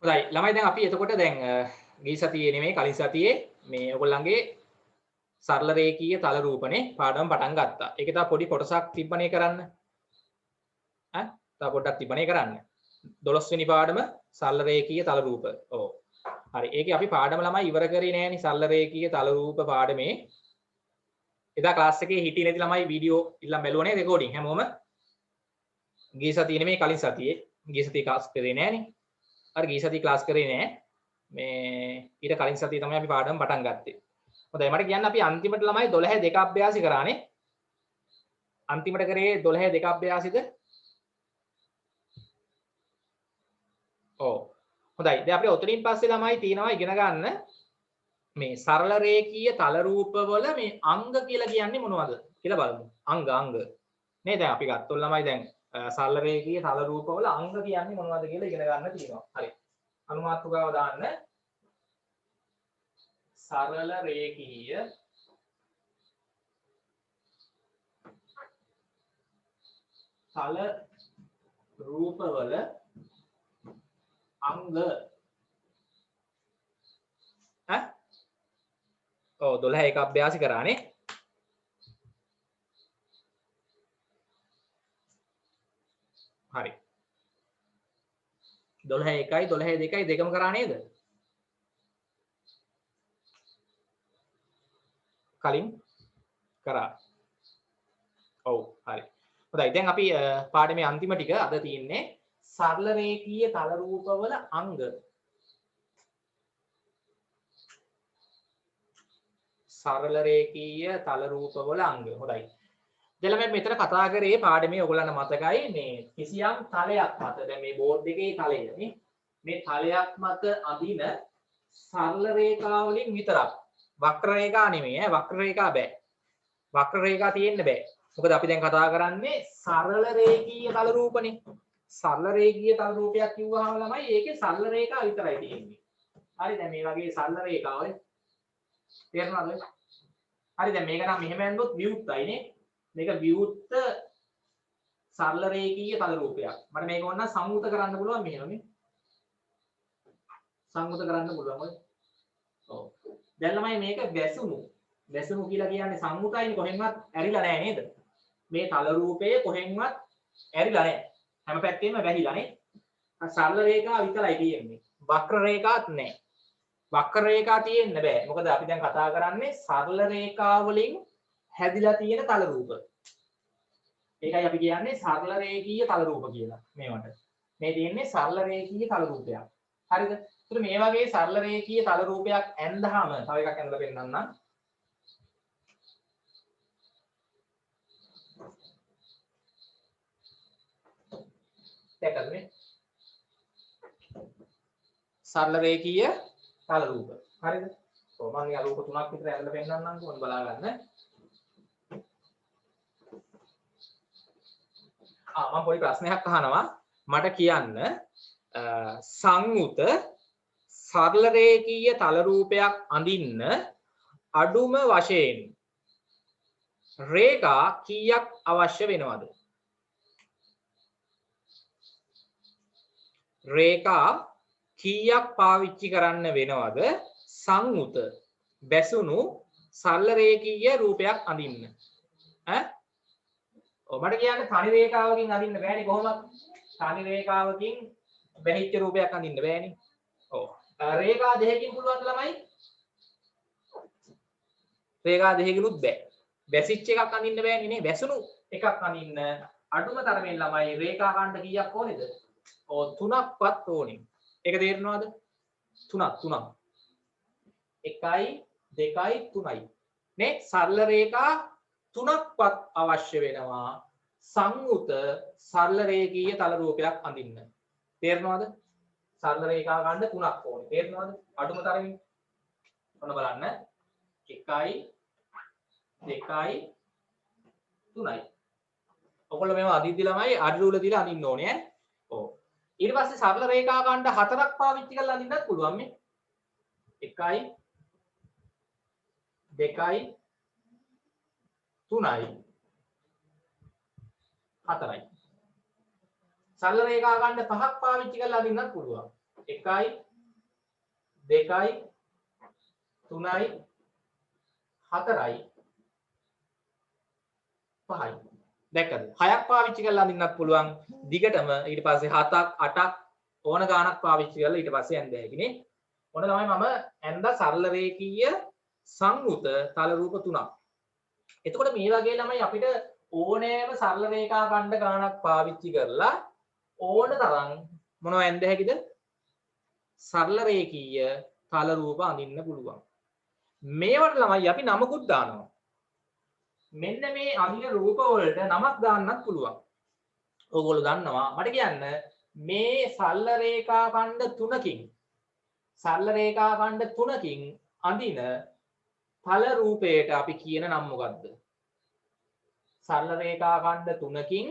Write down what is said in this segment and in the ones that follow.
හොඳයි ළමයි දැන් අපි එතකොට දැන් ගිය සතියේ නෙමෙයි කලින් සතියේ මේ ඔයගොල්ලන්ගේ සරල රේඛීය තල රූපනේ පාඩම පටන් ගත්තා. ඒකේ තව පොඩි කොටසක් තිබ්බනේ කරන්න. ඈ තව පොඩ්ඩක් තිබ්බනේ කරන්න. 12 වෙනි පාඩම සරල රේඛීය තල රූප. ඔව්. හරි. ඒකේ අපි පාඩම ළමයි ඉවර කරේ නෑනේ සරල රේඛීය තල රූප පාඩමේ. එදා ක්ලාස් එකේ හිටියේ නැති ළමයි වීඩියෝ ඉල්ලන් බැලුවනේ රෙකෝඩින් හැමෝම. ගිය සතියේ නෙමෙයි කලින් සතියේ. ගිය සතියේ ක්ලාස් කරේ නෑනේ. හරි ගිය සතියේ ක්ලාස් කරේ නෑ. මේ ඊට කලින් සතියේ තමයි අපි පාඩම පටන් ගත්තේ. හොඳයි මට කියන්න අපි අන්තිමට ළමයි 12 දෙක අභ්‍යාසි කරානේ. අන්තිමට කරේ 12 දෙක අභ්‍යාසිද? ඔව්. හොඳයි. දැන් අපිට ඔතනින් පස්සේ ළමයි තියෙනවා ඉගෙන ගන්න මේ සරල රේඛීය තල රූපවල මේ අංග කියලා කියන්නේ මොනවද කියලා බලමු. අංග. නේ දැන් අපි ගත්තොත් ළමයි දැන් සරල රේඛීය තල රූපවල අංග කියන්නේ මොනවද කියලා ඉගෙන ගන්න තියෙනවා. හරි. අනුමාත්‍රකාව දාන්න. සරල රේඛීය තල රූපවල අංග ඈ ඔව් 12 එක අභ්‍යාසි කරානේ. හරි. 12 1යි 12 2යි දෙකම කරා නේද? කලින් කරා. ඔව් හරි. හොඳයි දැන් අපි පාඩමේ අන්තිම ටික අද තියෙන්නේ සරල රේඛීය තල රූපවල අංග. සරල රේඛීය තල රූපවල අංග. හොඳයි. දැන් මම මෙතන කතා කරේ පාඩමේ ඔයගොල්ලන්ට මතකයි මේ කිසියම් තලයක් මත දැන් මේ බෝඩ් එකේ තලය නේ මේ තලයක් මත අදින සරල රේඛා වලින් විතරක් වක්‍ර රේඛා නෙමෙයි ඈ වක්‍ර රේඛා බෑ. වක්‍ර රේඛා තියෙන්න බෑ. මොකද අපි දැන් කතා කරන්නේ සරල රේඛීය තල රූපනේ. සරල රේඛීය තල රූපයක් කිව්වහම ළමයි ඒකේ සරල රේඛා විතරයි තියෙන්නේ. හරි දැන් මේ වගේ සරල රේඛා ඔය තේරෙනවද? හරි දැන් මේක නම් මෙහෙම ඇඳුත් විවුර්තයි නේ. මේක විවුර්ත සරල රේඛීය තල රූපයක්. මට මේක ඕන නම් සංවෘත කරන්න පුළුවන් මෙහෙම නේ. සංවෘත කරන්න පුළුවන් ඔය. ඔව්. දැන් ළමයි මේක වැසුණු. වැසුණු කියලා කියන්නේ සංවෘතයිනේ කොහෙන්වත් ඇරිලා නැහැ නේද? මේ තල රූපය කොහෙන්වත් ඇරිලා නැහැ. හැම පැත්තෙම වැහිලා නේ. සරල රේඛා විතරයි තියෙන්නේ. වක්‍ර රේඛාත් නැහැ. වක්‍ර රේඛා තියෙන්න බෑ. මොකද අපි දැන් කතා කරන්නේ සරල රේඛා වලින් හැදිලා තියෙන තල රූප. ඒකයි අපි කියන්නේ සරල රේඛීය තල රූප කියලා මේවට. මේ තියෙන්නේ සරල රේඛීය තල රූපයක්. හරිද? ඒත් මේ වගේ සරල රේඛීය තල රූපයක් ඇඳහම තව එකක් ඇඳලා පෙන්නන්නම්. දැක්කද මේ? සරල රේඛීය තල රූප. හරිද? ඔව් මම යා රූප තුනක් විතර ඇඳලා පෙන්නන්නම් කොහොමද බලා ගන්න. මම පොඩි ප්‍රශ්නයක් අහනවා. මට කියන්න සංවෘත සරල රේඛීය තල රූපයක් අඳින්න අඩුම වශයෙන් රේඛා කීයක් අවශ්‍ය වෙනවද? රේඛා කීයක් පාවිච්චි කරන්න වෙනවද සංවෘත බැසුණු සරල රේඛීය රූපයක් අඳින්න? ඈ ඔව් මට කියන්න තනි රේඛාවකින් අඳින්න බෑනේ කොහොමද? තනි රේඛාවකින් බැහිච්ච රූපයක් අඳින්න බෑනේ. ඔව්. රේඛා දෙකකින් පුළුවන් ළමයි? රේඛා දෙකකිනුත් බෑ. බැසිච්ච එකක් අඳින්න බෑනේ නේ. බැසුණු එකක් අඳින්න අඩුම තරමෙන් ළමයි රේඛා ඛණ්ඩ කීයක් ඕනේද? ඔව් 3ක්වත් ඕනේ. ඒක තේරෙනවද? 3ක් 1යි 2යි 3යි. නේ සරල රේඛා 3ක්වත් අවශ්‍ය වෙනවා සංවෘත සරල රේඛීය තල රූපයක් අඳින්න. තේරෙනවද? සරල රේඛා ඛණ්ඩ 3ක් ඕනේ. තේරෙනවද? අඩුම තරමින්. ඔන්න බලන්න. 1යි 2යි 3යි. ඔයගොල්ලෝ මේවා අදිද්දි ළමයි අඩුල තියලා අදින්න ඕනේ ඈ. ඔව්. ඊට පස්සේ සරල රේඛා ඛණ්ඩ 4ක් පාවිච්චි කරලා අදින්නත් පුළුවන් මේ. 1යි 2යි 3යි 4යි. සරල රේඛා ඛණ්ඩ 5ක් පාවිච්චි කරලා අදින්නත් පුළුවන්. 1යි 2යි 3යි 4යි 5යි. දැක්කද? 6ක් පාවිච්චි කරලා අඳින්නත් පුළුවන්. දිගටම ඊට පස්සේ 7ක් 8ක් ඕන ගාණක් පාවිච්චි කරලා ඊට පස්සේ ඇඳ හැකිනේ. ඔන්න තමයි මම ඇඳ සරල රේඛීය සංවෘත තල රූප 3ක්. එතකොට මේ වගේ ළමයි අපිට ඕනෑම සරල රේඛා ඛණ්ඩ ගාණක් පාවිච්චි කරලා ඕන තරම් මොනව ඇඳ හැකිද? සරල රේඛීය තල රූප අඳින්න පුළුවන්. මේවට ළමයි අපි නමකුත් දානවා. මෙන්න මේ අඳින රූප වලට නමක් දාන්නත් පුළුවන්. ඕගොල්ලෝ දන්නවා මට කියන්න මේ සරල රේඛා ඛණ්ඩ 3කින් අඳින තල රූපයට අපි කියන නම මොකද්ද? සරල රේඛා ඛණ්ඩ 3කින්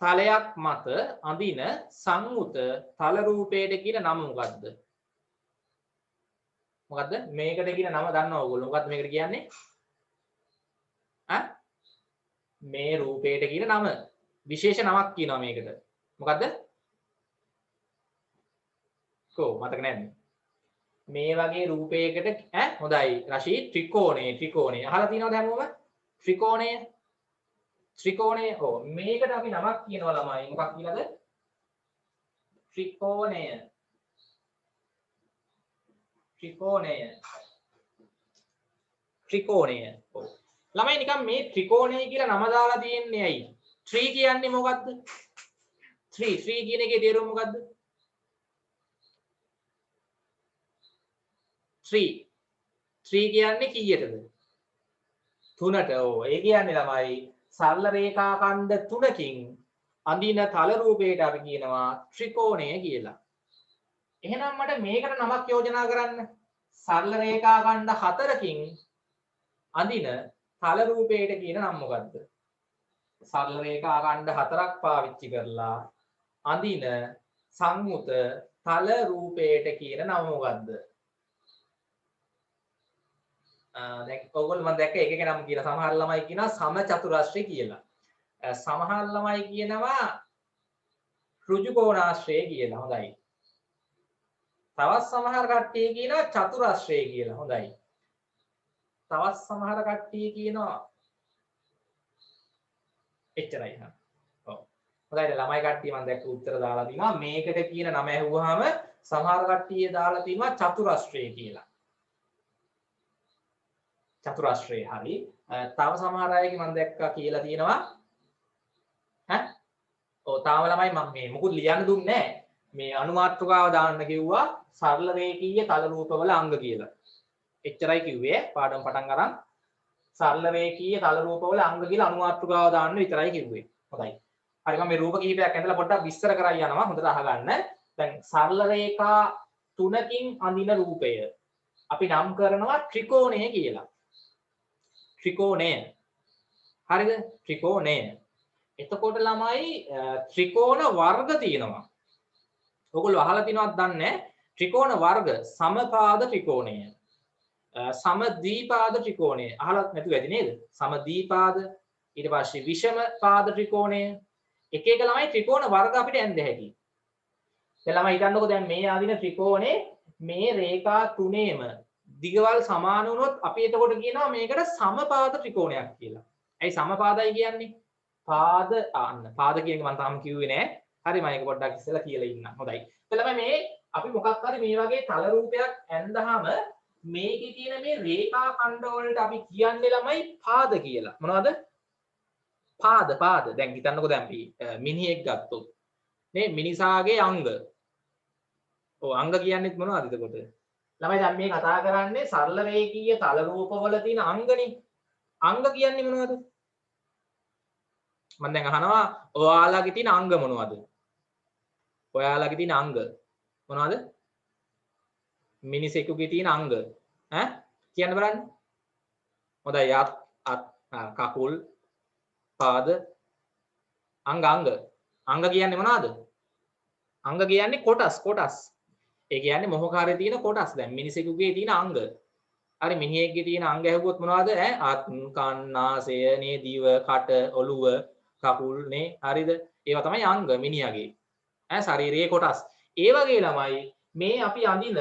තලයක් මත අඳින සංවෘත තල රූපයට කියන නම මොකද්ද? මොකද්ද? මේකට කියන නම දන්නව ඕගොල්ලෝ. මොකද්ද මේකට කියන්නේ? මේ රූපයට කියන නම විශේෂ නමක් කියනවා මේකට. මොකද්ද? මතක නැන්නේ. මේ වගේ රූපයකට හොඳයි රශී ත්‍රිකෝණය අහලා තියෙනවද හැමෝම? ත්‍රිකෝණය මේකට අපි නමක් කියනවා ළමයි. මොකක් කියලාද? ත්‍රිකෝණය. ළමයි නිකන් මේ ත්‍රිකෝණය කියලා නම දාලා තියෙන්නේ ඇයි? ත්‍රි කියන්නේ මොකද්ද? ත්‍රි කියන එකේ තේරුම මොකද්ද? ත්‍රි කියන්නේ කීයටද? 3ට. ඒ කියන්නේ ළමයි සරල රේඛා ඛණ්ඩ 3කින් අඳින තල රූපයට අපි කියනවා ත්‍රිකෝණය කියලා. එහෙනම් මට මේකට නමක් යෝජනා කරන්න. සරල රේඛා ඛණ්ඩ 4කින් අඳින තල රූපයට කියන නම මොකද්ද? සරල රේඛා ඛණ්ඩ 4ක් පාවිච්චි කරලා අඳින සංවෘත තල රූපයට කියන නම මොකද්ද? දැන් ඔයගොල්ලෝ මම දැක්ක එක නම කියලා. සමහර ළමයි කියනවා සමචතුරස්‍රය කියලා. සමහර ළමයි කියනවා ඍජු කෝණාශ්‍රය කියලා. හොඳයි. තවත් සමහර කට්ටිය කියනවා චතුරස්‍රය කියලා. හොඳයි. තවත් සමහර කට්ටිය කියනවා එච්චරයි. ඔව්. හොඳයි ළමයි කට්ටිය මම දැක්ක උත්තර දාලා තිනවා. මේකට කියන නම ඇහුවාම සමහර කට්ටිය දාලා තිනවා චතුරස්‍රය කියලා. චතුරස්‍රය හරි. තව සමහර අයගේ මම දැක්කා කියලා තියෙනවා තාම ළමයි මම මේ මොකුත් ලියන්න දුන්නේ නැහැ. මේ අනුමාත්‍රකාව දාන්න කිව්වා සරල රේඛීය තල රූපවල අංග කියලා. එච්චරයි කිව්වේ පාඩම් පටන් අරන් සරල රේඛීය තල රූපවල අංග කියලා අනුමාත්‍රකාව දාන්න විතරයි කිව්වේ. හොඳයි. හරි මම මේ රූප කිහිපයක් ඇඳලා පොඩ්ඩක් විස්තර කරලා යනවා. හොඳට අහගන්න. දැන් සරල රේඛා 3කින් අඳින රූපය අපි නම් කරනවා ත්‍රිකෝණය කියලා. ත්‍රිකෝණය. හරිද? ත්‍රිකෝණය. එතකොට ළමයි ත්‍රිකෝණ වර්ග තියෙනවා. ඔයගොල්ලෝ අහලා තිනවද දන්නේ නැහැ. ත්‍රිකෝණ වර්ග සමපාද ත්‍රිකෝණය. සමද්විපාද ත්‍රිකෝණය. අහලත් නැතුව ඇති නේද? සමද්විපාද ඊට පස්සේ විෂම පාද ත්‍රිකෝණය. එක එක ළමයි ත්‍රිකෝණ වර්ග අපිට ඇඳ හැකියි. දැන් ළමයි හිතන්නකෝ දැන් මේ ආදින ත්‍රිකෝණේ මේ රේඛා තුනේම දිගවල් සමාන වුණොත් අපි එතකොට කියනවා මේකට සමපාද ත්‍රිකෝණයක් කියලා. ඇයි සමපාදයි කියන්නේ? පාද පාද කියන එක මම තාම කිව්වේ නෑ. හරි මම ඒක පොඩ්ඩක් ඉස්සෙල්ලා කියලා ඉන්නම්. හොඳයි. එතකොට මේ අපි මොකක් හරි මේ වගේ තල රූපයක් ඇඳහම මේකේ තියෙන මේ රේඛා ඛණ්ඩ වලට අපි කියන්නේ ළමයි පාද කියලා. මොනවද? පාද. දැන් හිතන්නකෝ දැන් අපි මිනිහෙක් ගත්තොත් මේ මිනිසාගේ අංග. අංග කියන්නේත් මොනවද එතකොට? ළමයි දැන් මේ කතා කරන්නේ සරල රේඛීය තල රූපවල තියෙන අංගනේ. අංග කියන්නේ මොනවද? මම දැන් අහනවා ඔයාලගේ තියෙන අංග මොනවද? ඔයාලගේ තියෙන අංග මොනවද? මිනිසෙකුගේ තියෙන අංග කියන්න බලන්න. හොඳයි කකුල් පාද අංග කියන්නේ මොනවද? අංග කියන්නේ කොටස්. ඒ කියන්නේ මොහොකාරයේ තියෙන කොටස්. දැන් මිනිසෙකුගේ තියෙන අංග. හරි මිනිහෙක්ගේ තියෙන අංග ඇහුවොත් මොනවද? අත්, කන්, නාසය, නේ, දිව, කට, ඔළුව, කකුල් නේ. හරිද? ඒවා තමයි අංග මිනිහාගේ. ශරීරයේ කොටස්. ඒ වගේ ළමයි මේ අපි අඳින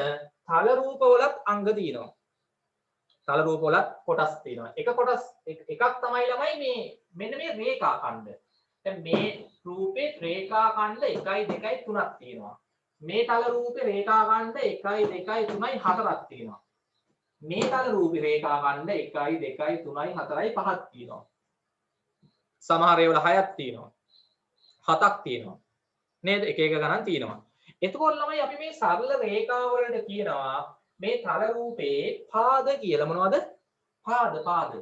තල රූප වලත් අංග තියෙනවා. තල රූප වලත් කොටස් තියෙනවා. එක කොටස් එකක් තමයි ළමයි මේ මෙන්න මේ රේඛා ඛණ්ඩ. දැන් මේ රූපේ රේඛා ඛණ්ඩ 1 2 3ක් තියෙනවා. මේ තල රූපේ රේඛා ඛණ්ඩ 1 2 3යි 4ක් තියෙනවා. මේ තල රූපේ රේඛා ඛණ්ඩ 1 2 3යි 4යි 5ක් තියෙනවා. සමහර ඒවල 6ක් තියෙනවා. 7ක් තියෙනවා. නේද? එක එක ගණන් තියෙනවා. එතකොට ළමයි අපි මේ සරල රේඛාව වලට කියනවා මේ තල රූපේ පාද කියලා. මොනවද? පාද.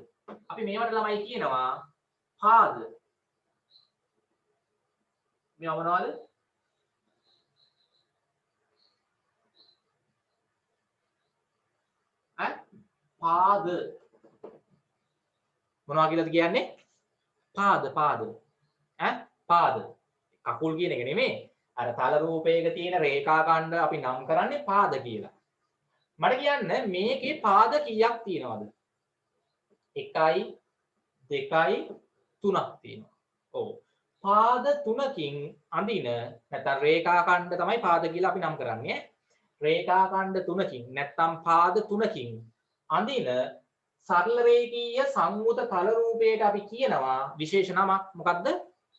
අපි මේවට ළමයි කියනවා පාද. මේව මොනවද? පාද. මොනවා කියලාද කියන්නේ? පාද. පාද. කකුල් කියන එක නෙමෙයි. අර තල රූපයක තියෙන රේඛා ඛණ්ඩ අපි නම් කරන්නේ පාද කියලා. මට කියන්න මේකේ පාද කීයක් තියෙනවද? 1යි 2යි 3ක් තියෙනවා. ඔව්. පාද 3කින් අඳින නැත්නම් රේඛා ඛණ්ඩ තමයි පාද කියලා අපි නම් කරන්නේ. රේඛා ඛණ්ඩ 3කින් නැත්නම් පාද 3කින් අඳින සරල රේඛීය සංයුත තල රූපයට අපි කියනවා විශේෂ නමක්. මොකක්ද?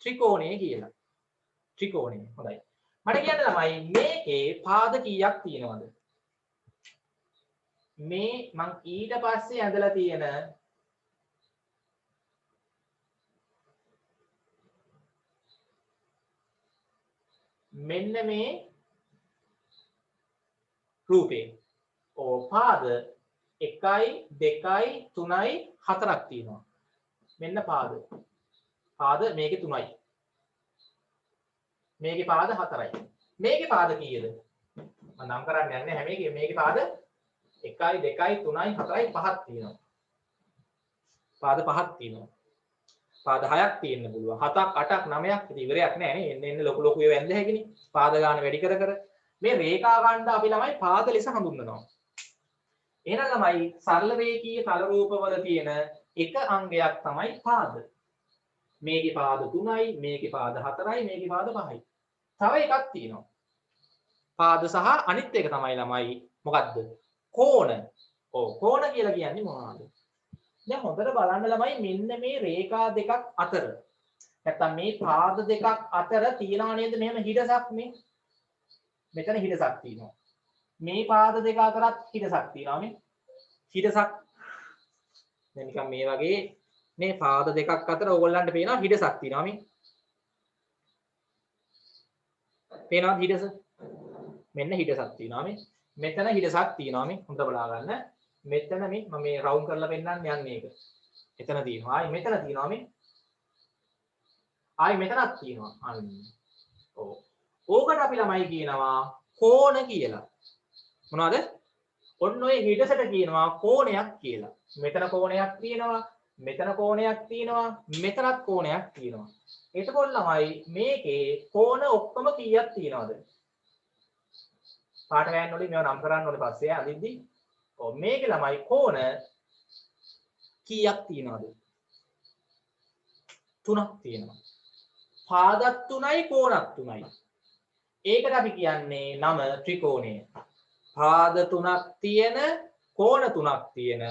ත්‍රිකෝණය කියලා. ත්‍රිකෝණය. හොඳයි. මට කියන්න ළමයි මේකේ පාද කීයක් තියෙනවද? මේ මං ඊට පස්සේ ඇඳලා තියෙන මෙන්න මේ රූපේ. පාද 1යි 2යි 3යි 4ක් තියෙනවා. මෙන්න පාද. පාද මේකේ 3යි. මේකේ පාද 4යි. මේකේ පාද කීයද? මම නම් කරන්න යන්නේ හැම එකේ මේකේ පාද 1යි 2යි 3යි 4යි 5ක් තියෙනවා. පාද 5ක් තියෙනවා. පාද 6ක් තියෙන්න පුළුවන්. 7ක් 8ක් 9ක් ඉතින් ඉවරයක් නැහැ නේ. එන්න ලොකු ලොකු ඒවා ඇඳ හැකිනේ. පාද ගාන වැඩි කර මේ රේඛා ඛණ්ඩ අපි ළමයි පාද ලෙස හඳුන්වනවා. එහෙනම් ළමයි සරල රේඛීය තල රූපවල තියෙන එක අංගයක් තමයි පාද. මේකේ පාද 3යි, මේකේ පාද 4යි, මේකේ පාද 5යි. තව එකක් තියෙනවා. පාද සහ අනිත් එක තමයි ළමයි මොකද්ද? කෝණ. කෝණ කියලා කියන්නේ මොනවද? දැන් හොඳට බලන්න ළමයි මෙන්න මේ රේඛා දෙකක් අතර නැත්තම් මේ පාද දෙකක් අතර තියනවා නේද මෙහෙම හිඩසක් මේ. මෙතන හිඩසක් තියෙනවා. මේ පාද දෙක අතරත් හිඩසක් තියෙනවා මේ. හිඩසක් දැන් නිකන් මේ වගේ මේ පාද දෙකක් අතර ඕගොල්ලන්ට පේනවා හිඩසක් තියෙනවා මේ. පේනවද හිඩස? මෙන්න හිඩසක් තියෙනවා මේ. මෙතන හිඩසක් තියෙනවා මේ. හොඳට බලා ගන්න. මෙතන මේ මම මේ රවුන්ඩ් කරලා පෙන්නන්න යන්නේ ඒක. එතන තියෙනවා. ආයි මෙතන තියෙනවා මේ. ආයි මෙතනක් තියෙනවා. අන්න. ඕකට අපි ළමයි කියනවා කෝණ කියලා. මොනවද? ඔන්න ඔය හිඩසට කියනවා කෝණයක් කියලා. මෙතන කෝණයක් තියෙනවා. මෙතන කෝණයක් තියෙනවා. මෙතනත් කෝණයක් තියෙනවා. එතකොට ළමයි මේකේ කෝණ ඔක්කොම කීයක් තියෙනවද? පාට ගෑන්න ඕනේ මේව නම් කරන්න ඕනේ පස්සේ අදිද්දි. මේකේ ළමයි කෝණ කීයක් තියෙනවද? 3ක් තියෙනවා. පාදත් 3යි කෝණත් 3යි. ඒකට අපි කියන්නේ නම ත්‍රිකෝණය. පාද 3ක් තියෙන කෝණ 3ක් තියෙන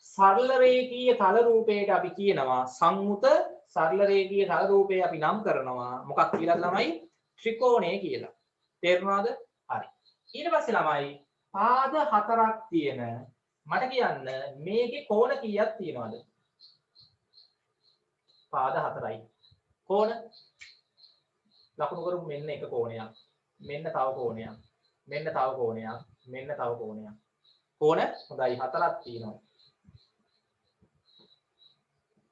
සරල රේඛීය තල රූපයට අපි කියනවා සංයුත සරල රේඛීය තල රූපේ අපි නම් කරනවා මොකක් කියලාද ළමයි? ත්‍රිකෝණය කියලා. තේරුණාද? හරි. ඊට පස්සේ ළමයි පාද 4ක් තියෙන මට කියන්න මේකේ කෝණ කීයක් තියෙනවද? පාද 4යි. කෝණ ලකුණු කරමු මෙන්න එක කෝණයක්. මෙන්න තව කෝණයක්. මෙන්න තව කෝණයක්. මෙන්න තව කෝණයක්. කෝණ හොඳයි 4ක් තියෙනවා.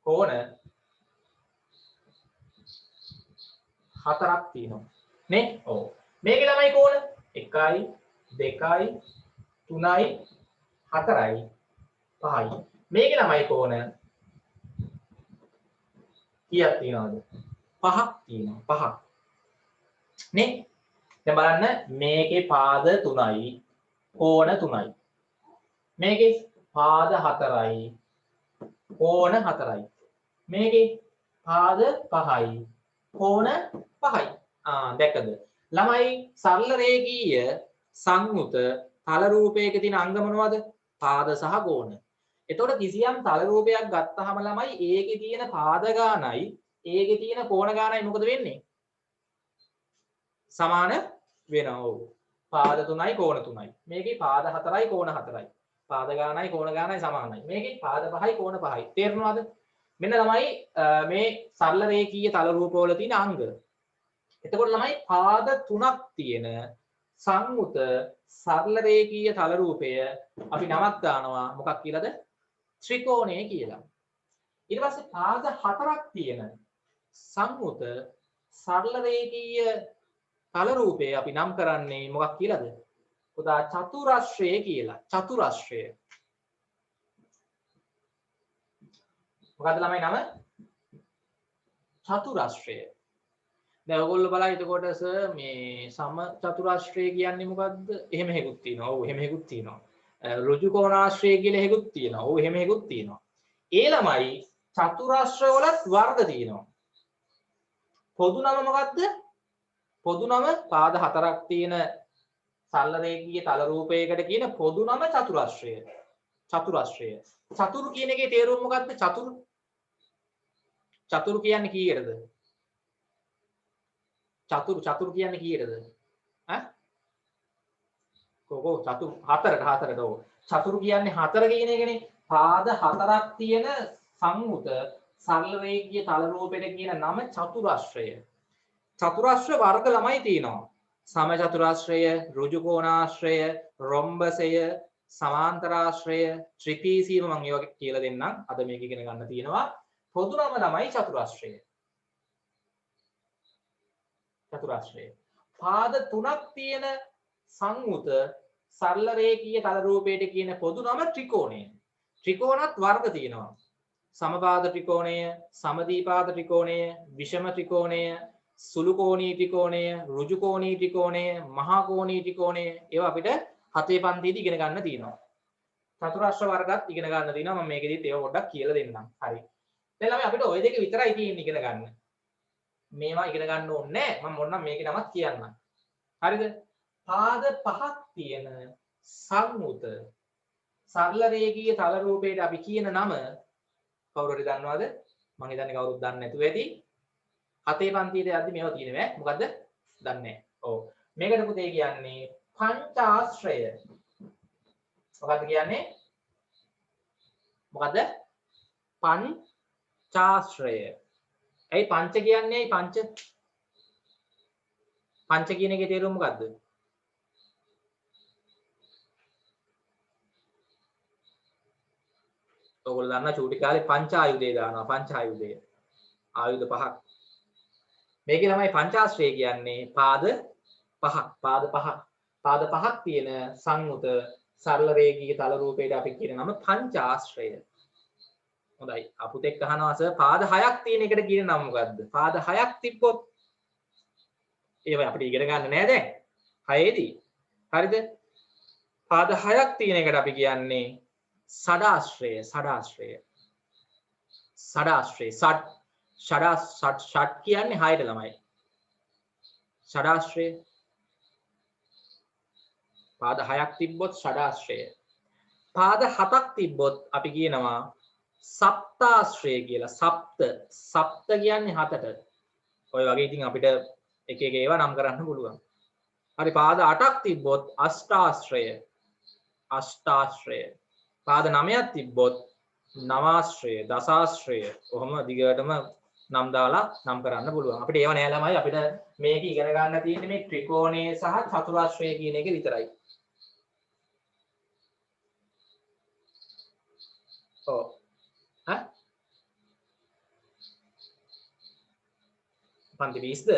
කෝණ 4ක් තියෙනවා. නේ? ඔව්. මේකේ ළමයි කෝණ 1යි 2යි 3යි 4යි 5යි. මේකේ ළමයි කෝණ කීයක් තියෙනවද? 5ක් තියෙනවා. 5ක්. නේ? දැන් බලන්න මේකේ පාද 3යි කෝණ 3යි. මේකේ පාද 4යි කෝණ 4යි. මේකේ පාද 5යි කෝණ 5යි. දැක්කද? ළමයි සරල රේඛීය සංයුත තල රූපයක තියෙන අංග මොනවද? පාද සහ කෝණ. එතකොට කිසියම් තල රූපයක් ගත්තාම ළමයි ඒකේ තියෙන පාද ගානයි ඒකේ තියෙන කෝණ ගානයි මොකද වෙන්නේ? සමාන වෙනවා. ඔව්. පාද 3යි කෝණ 3යි. මේකේ පාද 4යි කෝණ 4යි. පාද ගානයි කෝණ ගානයි සමානයි. මේකේ පාද 5යි කෝණ 5යි. තේරුණාද? මෙන්න ළමයි මේ සරල රේඛීය තල රූපවල තියෙන අංග. එතකොට ළමයි පාද 3ක් තියෙන සංයුත සරල රේඛීය තල රූපය අපි නමක් දානවා මොකක් කියලාද? ත්‍රිකෝණය කියලා. ඊට පස්සේ පාද 4ක් තියෙන සංයුත සරල රේඛීය තල රූපය අපි නම් කරන්නේ මොකක් කියලාද? පුතා චතුරස්‍රය කියලා. චතුරස්‍රය. මොකද්ද ළමයි නම? චතුරස්‍රය. දැන් ඔයගොල්ලෝ බලන්න එතකොට සර් මේ සම චතුරස්‍රය කියන්නේ මොකද්ද? එහෙම හේකුත් තියෙනවා. ඔව් එහෙම හේකුත් තියෙනවා. ඍජු කෝණාශ්‍රය කියලා හේකුත් තියෙනවා. ඔව් එහෙම හේකුත් තියෙනවා. ඒ ළමයි චතුරස්‍ර වලත් වර්ග තියෙනවා. පොදු නම මොකද්ද? පොදු නම පාද 4ක් තියෙන සරල රේඛීය තල රූපයකට කියන පොදු නම චතුරස්‍රය. චතුරස්‍රය. චතුරු කියන එකේ තේරුම මොකද්ද? චතුරු. චතුරු කියන්නේ කීයටද? චතුරු කියන්නේ කීයටද? ඈ? කොහොම චතුරු හතරට ඕ. චතුරු කියන්නේ 4 කියන එකනේ. පාද 4ක් තියෙන සංයුත සරල රේඛීය තල රූපෙට කියන නම චතුරස්‍රය. චතුරස්‍ර වර්ග ළමයි තියෙනවා. සම චතුරාශ්‍රය, ඍජු කෝණාශ්‍රය, රොම්බසය, සමාන්තරාශ්‍රය, ත්‍රිපීසීම මම ඒවා කියලා දෙන්නම්. අද මේක ඉගෙන ගන්න තියෙනවා. පොදු නම තමයි චතුරාශ්‍රය. චතුරාශ්‍රය. පාද 3ක් තියෙන සංයුත සරල රේඛීය තල රූපයට කියන පොදු නම ත්‍රිකෝණය. ත්‍රිකෝණත් වර්ග තියෙනවා. සමපාද ත්‍රිකෝණය, සමදීපාද ත්‍රිකෝණය, විෂම ත්‍රිකෝණය, සුළුකෝණී ත්‍රිකෝණය, ඍජුකෝණී ත්‍රිකෝණය, මහාකෝණී ත්‍රිකෝණය ඒවා අපිට 7 පන්තියේදී ඉගෙන ගන්න තියෙනවා. චතුරාශ්‍ර වර්ගත් ඉගෙන ගන්න තියෙනවා. මම මේකෙදිත් ඒවා පොඩ්ඩක් කියලා දෙන්නම්. හරි. දැන් ළමයි අපිට ওই දෙක විතරයි තියෙන්නේ ඉගෙන ගන්න. මේවා ඉගෙන ගන්න ඕනේ නැහැ. මම මොන්නම් මේකේ නමක් කියන්නම්. හරිද? පාද 5ක් තියෙන සංයුත සරල රේඛීය තල රූපයට අපි කියන නම කවුරු හරි දන්නවද? මම හිතන්නේ කවුරුත් දන්නේ නැතුව ඇති. 7 පන්තියේ යද්දි මේවා තියෙනවා. මොකද්ද? දන්නේ නැහැ. ඔව්. මේකට පුතේ කියන්නේ පංචාශ්‍රය. මොකද්ද කියන්නේ? මොකද්ද? පංචාශ්‍රය. ඇයි පංච කියන්නේ? ඇයි පංච? පංච කියන එකේ තේරුම මොකද්ද? ඔයගොල්ලෝ දන්නා චූටි කාලේ පංචායුධය දානවා. පංචායුධය. ආයුධ 5ක්. මේකේ ළමයි පංචාශ්‍රය කියන්නේ පාද 5ක්. පාද 5ක්. පාද 5ක් තියෙන සංයුත සරල රේඛීය තල රූපයට අපි කියන නම පංචාශ්‍රය. හොඳයි. අපුතෙක් අහනවා සර් පාද 6ක් තියෙන එකට කියන නම මොකද්ද? පාද 6ක් තිබ්බොත් ඒවා අපිට ඉගෙන ගන්න නෑ දැන්. 6ේදී. හරිද? පාද 6ක් තියෙන එකට අපි කියන්නේ සඩාශ්‍රය. සඩාශ්‍රය. සඩාශ්‍රය. ෂඩ් කියන්නේ 6ට ළමයි. ෂඩාශ්‍රය. පාද 6ක් තිබ්බොත් ෂඩාශ්‍රය. පාද 7ක් තිබ්බොත් අපි කියනවා සප්තාශ්‍රය කියලා. සප්ත කියන්නේ 7ට. ඔය වගේ ඉතින් අපිට එක එක ඒවා නම් කරන්න පුළුවන්. හරි පාද 8ක් තිබ්බොත් අෂ්ටාශ්‍රය. අෂ්ටාශ්‍රය. පාද 9ක් තිබ්බොත් නවාශ්‍රය, දසාශ්‍රය. කොහොම දිගටම නම් දාලා නම් කරන්න පුළුවන්. අපිට ඒව නෑ ළමයි. අපිට මේක ඉගෙන ගන්න තියෙන්නේ මේ ත්‍රිකෝණය සහ චතුරාශ්‍රය කියන එක විතරයි. ඔව්. ඈ? පන්ති 20ද?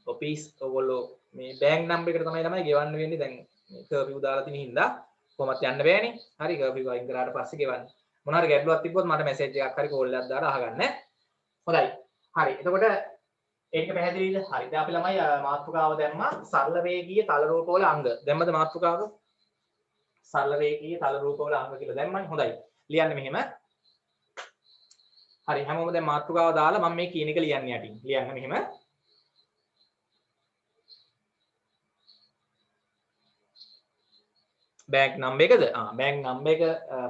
ඔෆිස් ඔයගොල්ලෝ මේ බෑන්ක් නම්බර් එකට තමයි ළමයි ගෙවන්න වෙන්නේ. දැන් කර්ෆියු දාලා තියෙන හින්දා කොහොමත් යන්න බෑනේ. හරි කර්ෆියු අයින් කරාට පස්සේ ගෙවන්න. මොන හරි ගැටලුවක් තිබ්බොත් මට මැසේජ් එකක් හරි කෝල් එකක් දාලා අහගන්න. හොඳයි. හරි. එතකොට ඒක පැහැදිලිද? හරි. දැන් අපි ළමයි මාතෘකාව දැම්මා සරල රේඛීය තල රූපවල අංග. දැම්මද මාතෘකාව? සරල රේඛීය තල රූපවල අංග කියලා දැම්මනේ. හොඳයි. ලියන්න මෙහෙම. හරි. හැමෝම දැන් මාතෘකාව දාලා මම මේ කියන එක ලියන්න යටින්. ලියන්න මෙහෙම. බැංක් නම්බර් එකද? බැංක් නම්බර් එක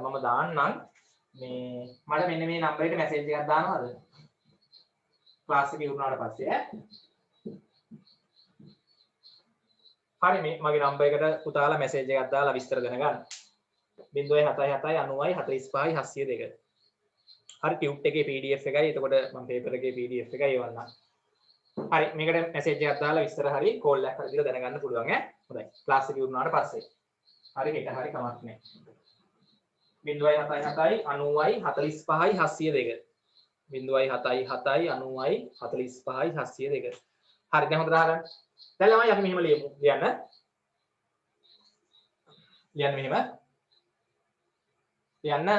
මම දාන්නම්. මේ මට මෙන්න මේ නම්බර් එකට මැසේජ් එකක් දානවද? ක්ලාස් එක ඉවරනාට පස්සේ හරි මේ මගේ නම්බර් එකට පුතාලා මැසේජ් එකක් දාලා විස්තර දැනගන්න. 077 90 45 702. හරි ටියුට් එකේ PDF එකයි. එතකොට මම පේපර් එකේ PDF එකයි එවන්නම්. හරි මේකට මැසේජ් එකක් දාලා විස්තර හරි කෝල් එකක් හරි දීලා දැනගන්න පුළුවන් ඈ. හොඳයි. ක්ලාස් එක ඉවරනාට පස්සේ. හරි ඒක හරි කමක් නැහැ. 077 90 45 702. 077 90 45 702. හරි දැන් හොඳට අහගන්න. දැන් ළමයි අපි මෙහෙම ලියමු. ලියන්න මෙහෙම. ලියන්න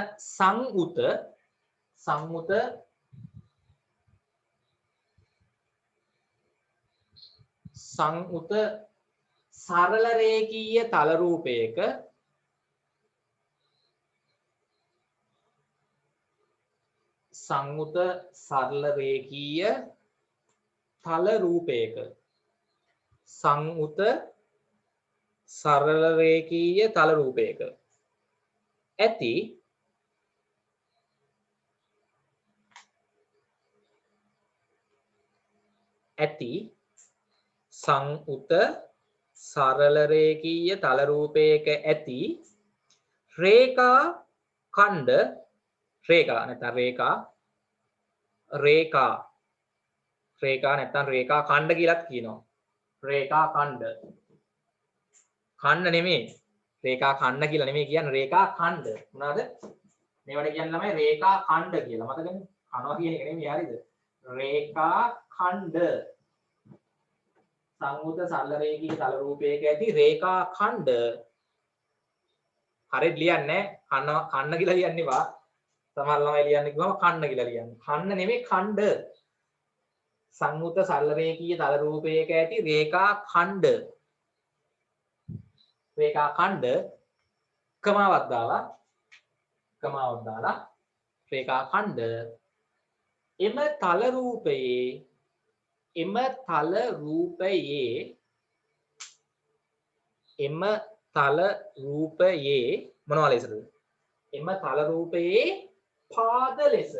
සංඋත සරල රේඛීය තල රූපයක සංඋත සරල රේඛීය තල රූපයක සංඋත සරල රේඛීය තල රූපයක ඇති සංඋත සරල රේඛීය තල රූපයක ඇති රේඛා ඛණ්ඩ රේඛා නැත්නම් රේඛා නැත්නම් රේඛා ඛණ්ඩ කියලාත් කියනවා. රේඛා ඛණ්ඩ නෙමෙයි. රේඛා ඛණ්ඩ කියලා නෙමෙයි කියන්නේ රේඛා ඛණ්ඩ. මොනවාද? මේවට කියන්නේ ළමයි රේඛා ඛණ්ඩ කියලා. මතකනේ? කනවා කියන එක නෙමෙයි හරියද? රේඛා ඛණ්ඩ. සංඋත සරල රේඛීය තල රූපයක ඇති රේඛා ඛණ්ඩ. හරියට ලියන්නේ කන්න කියලා ලියන්නේ වා. සමහර ළමයි ලියන්නේ කිව්වම කන්න කියලා ලියන්නේ. කන්න නෙමෙයි ඛණ්ඩ. සංඋත සරල රේඛීය තල රූපයක ඇති රේඛා ඛණ්ඩ. රේඛා ඛණ්ඩ කමාවක් දාලා රේඛා ඛණ්ඩ එම තල රූපයේ මොනවා ලෙසද? එම තල රූපයේ පාද ලෙස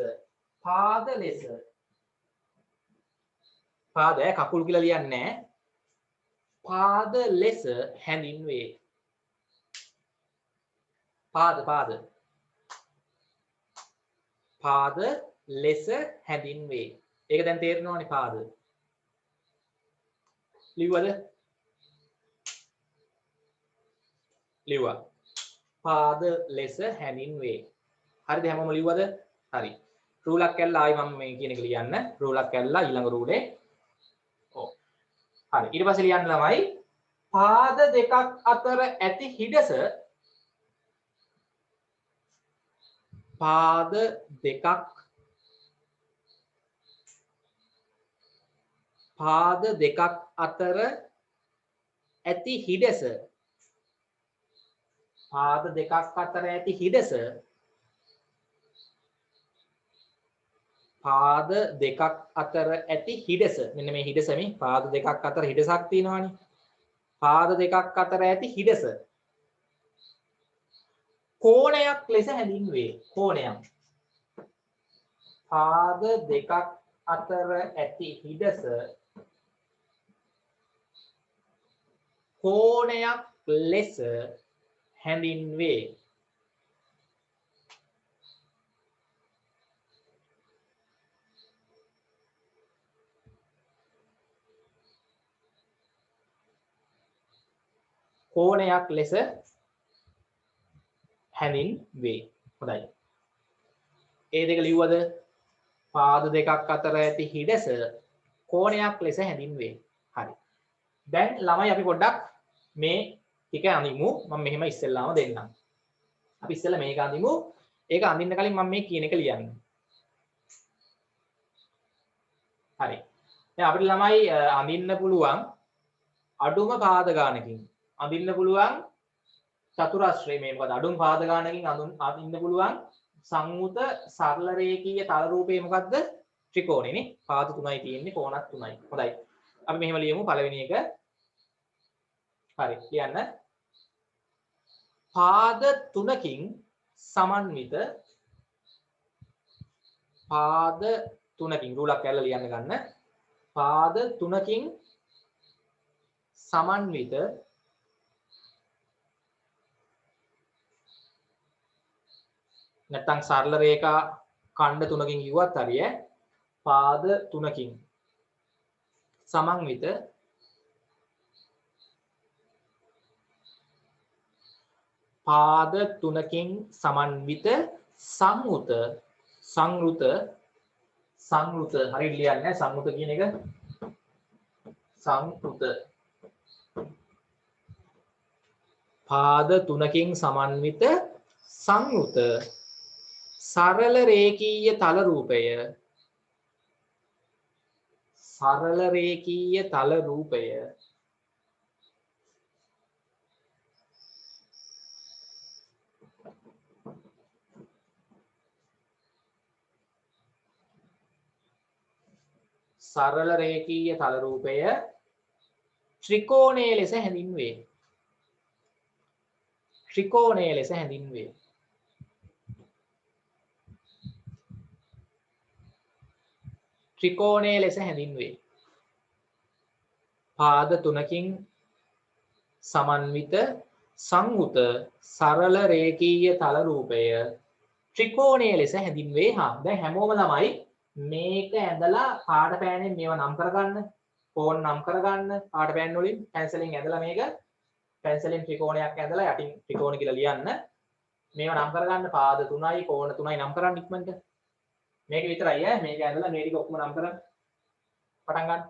පාද කකුල් කියලා ලියන්නේ නැහැ. පාද ලෙස හැඳින්වේ. පාද ලෙස හැඳින්වේ. ඒක දැන් තේරෙනවනේ පාද. ලිව්වද? ලිව්වා. පාද ලෙස හැඳින්වේ. හරිද? හැමෝම ලිව්වද? හරි. රූලක් කැල්ල ආයි මම මේ කියන එක ලියන්න. රූලක් කැල්ල ඊළඟ රූලේ. ඔව්. හරි. ඊට පස්සේ ලියන්න ළමයි පාද දෙකක් අතර ඇති හිඩස පාද දෙකක් අතර ඇති හිඩස මෙන්න මේ හිඩස මේ පාද දෙකක් අතර හිඩසක් තියෙනවානේ. පාද දෙකක් අතර ඇති හිඩස කෝණයක් ලෙස හැඳින්වේ. පාද දෙකක් අතර ඇති හිඩස කෝණයක් ලෙස හැඳින්වේ. කෝණයක් ලෙස හැඳින්වේ. හොඳයි. ඒ දෙක ලිව්වද? පාද දෙකක් අතර ඇති හිඩස කෝණයක් ලෙස හැඳින්වේ. හරි. දැන් ළමයි අපි පොඩ්ඩක් මේ ටික අඳිමු. මම මෙහෙම ඉස්සෙල්ලාම දෙන්නම්. අපි ඉස්සෙල්ලා මේක අඳිමු. ඒක අඳින්න කලින් මම මේ කියන එක ලියන්න. හරි. දැන් අපිට ළමයි අඳින්න පුළුවන් අඩුම පාද ගානකින්. අඳින්න පුළුවන් චතුරස්‍රය මේ මොකද අඩුම පාද ගානකින් අඳින්න පුළුවන් සංඋත සරල රේඛීය තල රූපේ මොකද්ද? ත්‍රිකෝණෙනේ. පාද තුනයි තියෙන්නේ කෝණත් තුනයි. හොඳයි. අපි මෙහෙම ලියමු පළවෙනි එක. හරි. කියන්න. පාද තුනකින් සමන්විත පාද තුනකින් රූලක් කැල්ල ලියන්න ගන්න. පාද තුනකින් සමන්විත නැත්නම් සරල රේඛා ඛණ්ඩ තුනකින් කිව්වත් හරිය. පාද තුනකින් සමන්විත පාද තුනකින් සමන්විත සංවෘත හරි ලියන්නේ සංවෘත කියන එක සංවෘත පාද තුනකින් සමන්විත සංවෘත සරල රේඛීය තල රූපය සරල රේඛීය තල රූපය ත්‍රිකෝණයේ ලෙස හැඳින්වේ. ත්‍රිකෝණයේ ලෙස හැඳින්වේ. ත්‍රිකෝණයේ ලෙස හැඳින්වේ. පාද තුනකින් සමන්විත සංවෘත සරල රේඛීය තල රූපය ත්‍රිකෝණයේ ලෙස හැඳින්වේ. දැන් හැමෝම ළමයි මේක ඇඳලා පාට පෑනෙන් මේව නම් කරගන්න. ෆෝන් නම් කරගන්න පාට පෑන් වලින් පැන්සලෙන් ඇඳලා මේක පැන්සලෙන් ත්‍රිකෝණයක් ඇඳලා යටින් ත්‍රිකෝණ කියලා ලියන්න. මේව නම් කරගන්න පාද 3යි කෝණ 3යි නම් කරන්න ඉක්මනට. මේක විතරයි ඈ මේක ඇඳලා මේ ටික ඔක්කොම නම් කරන්න. පටන් ගන්න.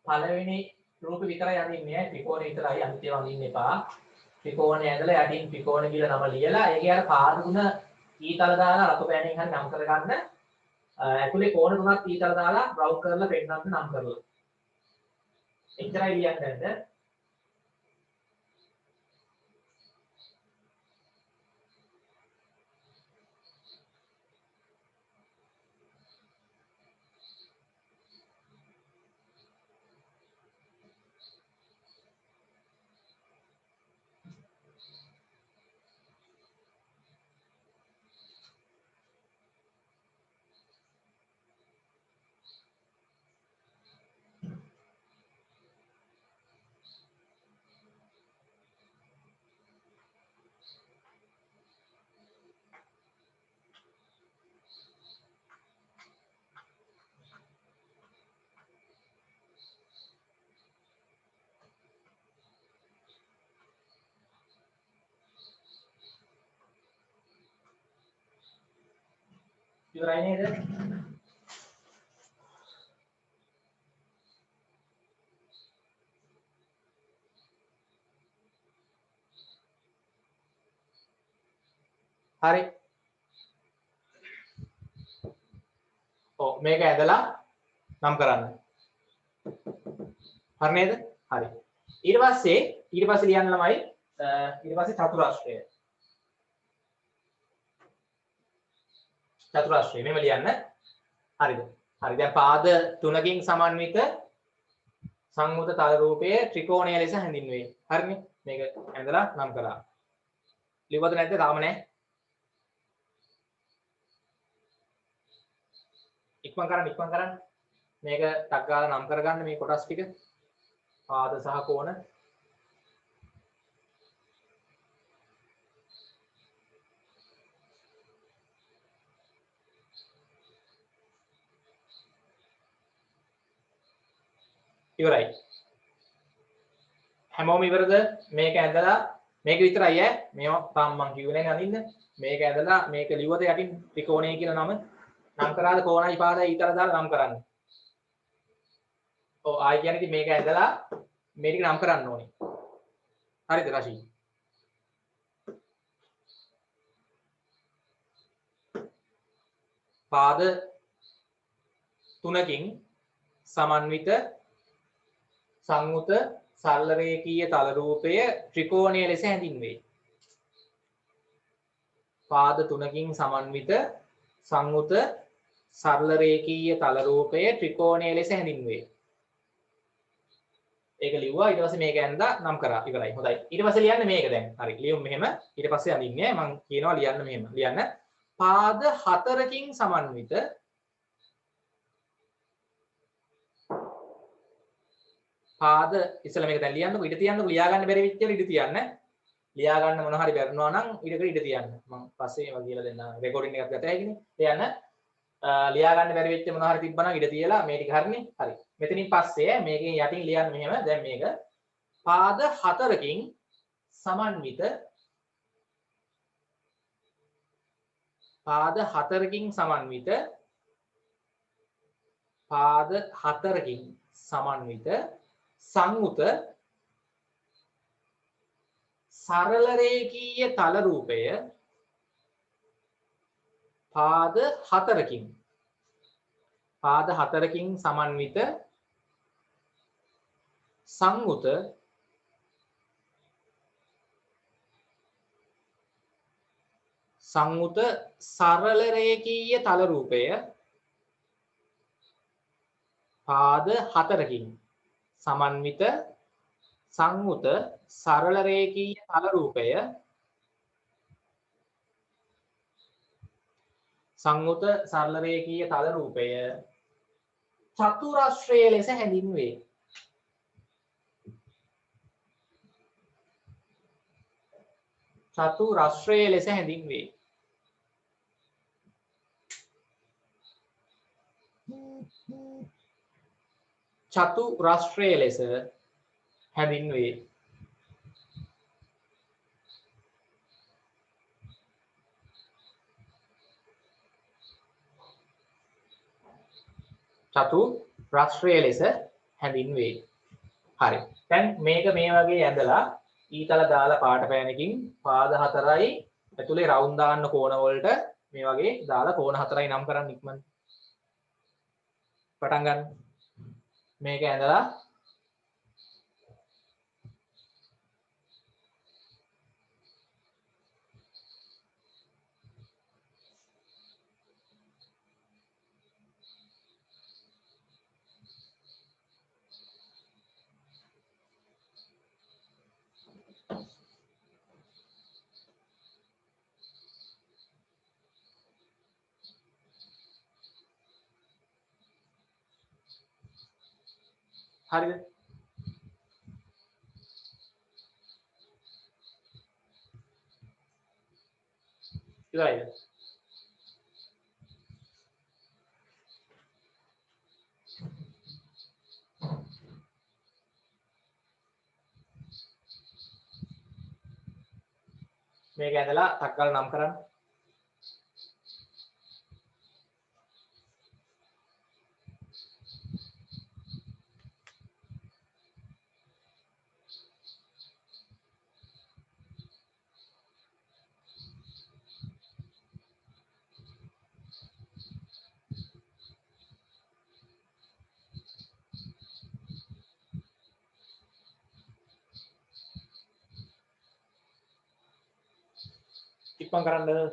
පළවෙනි රූප විතරයි අඳින්නේ ඈ ත්‍රිකෝණය විතරයි අනිත් ඒවා අඳින්න එපා. ත්‍රිකෝණය ඇඳලා යටින් ත්‍රිකෝණ කියලා නම ලියලා ඒකේ අර පාද තුන ඊතල දාලා රතු පෑනෙන් හරි නම් කරගන්න. ඇතුලේ කෝණ තුනක් ඊතල දාලා රවුන්ඩ් කරලා පෙන්නන්න නම් කරලා. එච්චරයි ලියන්න දැන්. ඉවරයි නේද? හරි. ඔව් මේක ඇදලා නම් කරන්න. හරි නේද? හරි. ඊට පස්සේ ලියන්න ළමයි ඊට පස්සේ චතුරාශ්‍රය මෙහෙම ලියන්න. හරිද? හරි. දැන් පාද තුනකින් සමන්විත සංයුත තල රූපයේ ත්‍රිකෝණය ලෙස හැඳින්වේ. හරිනේ. මේක ඇඳලා නම් කරා. ලිව්වද නැද්ද? තාම නැහැ. ඉක්මන් කරන්න. මේක ටක් ගාලා නම් කරගන්න මේ කොටස් ටික. පාද සහ කෝණ. ඉවරයි. හැමෝම ඉවරද? මේක ඇඳලා මේක විතරයි ඈ. මේවා තාම මං කිව්වේ නැහැ අනින්න. මේක ඇඳලා මේක ලිව්වද යටින් ත්‍රිකෝණය කියලා නම. නම් කරාද කෝණයි පාදයි ඊතර දාලා නම් කරන්න. ඔව් ආයි කියන්නේ ඉතින් මේක ඇඳලා මේ ටික නම් කරන්න ඕනේ. හරිද රශී? පාද තුනකින් සමන්විත සංයුත සරල රේඛීය තල රූපය ත්‍රිකෝණය ලෙස හැඳින්වේ. පාද තුනකින් සමන්විත සංයුත සරල රේඛීය තල රූපය ත්‍රිකෝණය ලෙස හැඳින්වේ. ඒක ලිව්වා ඊට පස්සේ මේක ඇඳලා නම් කරා ඉවරයි. හොඳයි. ඊට පස්සේ ලියන්න මේක දැන්. හරි. ලියමු මෙහෙම. ඊට පස්සේ අඳින්නේ මම කියනවා ලියන්න මෙහෙම. ලියන්න. පාද හතරකින් සමන්විත පාද ඉස්සෙල්ලා මේක දැන් ලියන්නකො ඉඳ තියන්නකො ලියා ගන්න බැරි වෙච්ච ඉඳ තියන්න. ලියා ගන්න මොන හරි බැරිනවා නම් ඊටකට ඉඳ තියන්න. මම පස්සේ ඒවා කියලා දෙන්නම්. රෙකෝඩින් එකක් ගත හැකිනේ. තියන්න. ලියා ගන්න බැරි වෙච්ච මොන හරි තිබ්බනම් ඉඳ තියලා මේ ටික හරිනේ. හරි. මෙතනින් පස්සේ මේකෙන් යටින් ලියන්න මෙහෙම. දැන් මේක පාද හතරකින් සමන්විත පාද හතරකින් සමන්විත සංයුත සරල රේඛීය තල රූපය පාද හතරකින් සමන්විත සංයුත සරල රේඛීය තල රූපය පාද හතරකින් සමන්විත සංයුත සරල රේඛීය තල රූපය චතුරස්‍රය ලෙස හැඳින්වේ. චතුරස්‍රය ලෙස හැඳින්වේ. චතුරස්‍රය ලෙස හැඳින්වේ. චතුරස්‍රය ලෙස හැඳින්වේ. හරි. දැන් මේක මේ වගේ ඇඳලා ඊතල දාලා පාට පෑනකින් පාද හතරයි ඇතුලේ රවුම් දාන්න කෝණ වලට මේ වගේ දාලා කෝණ හතරයි නම් කරන්න ඉක්මනට. පටන් ගන්න. මේක ඇඳලා හරිද? ඉවරයිද? මේක ඇඳලා ටක් ගාලා නම් කරන්න. ඉක්මන් කරන්න.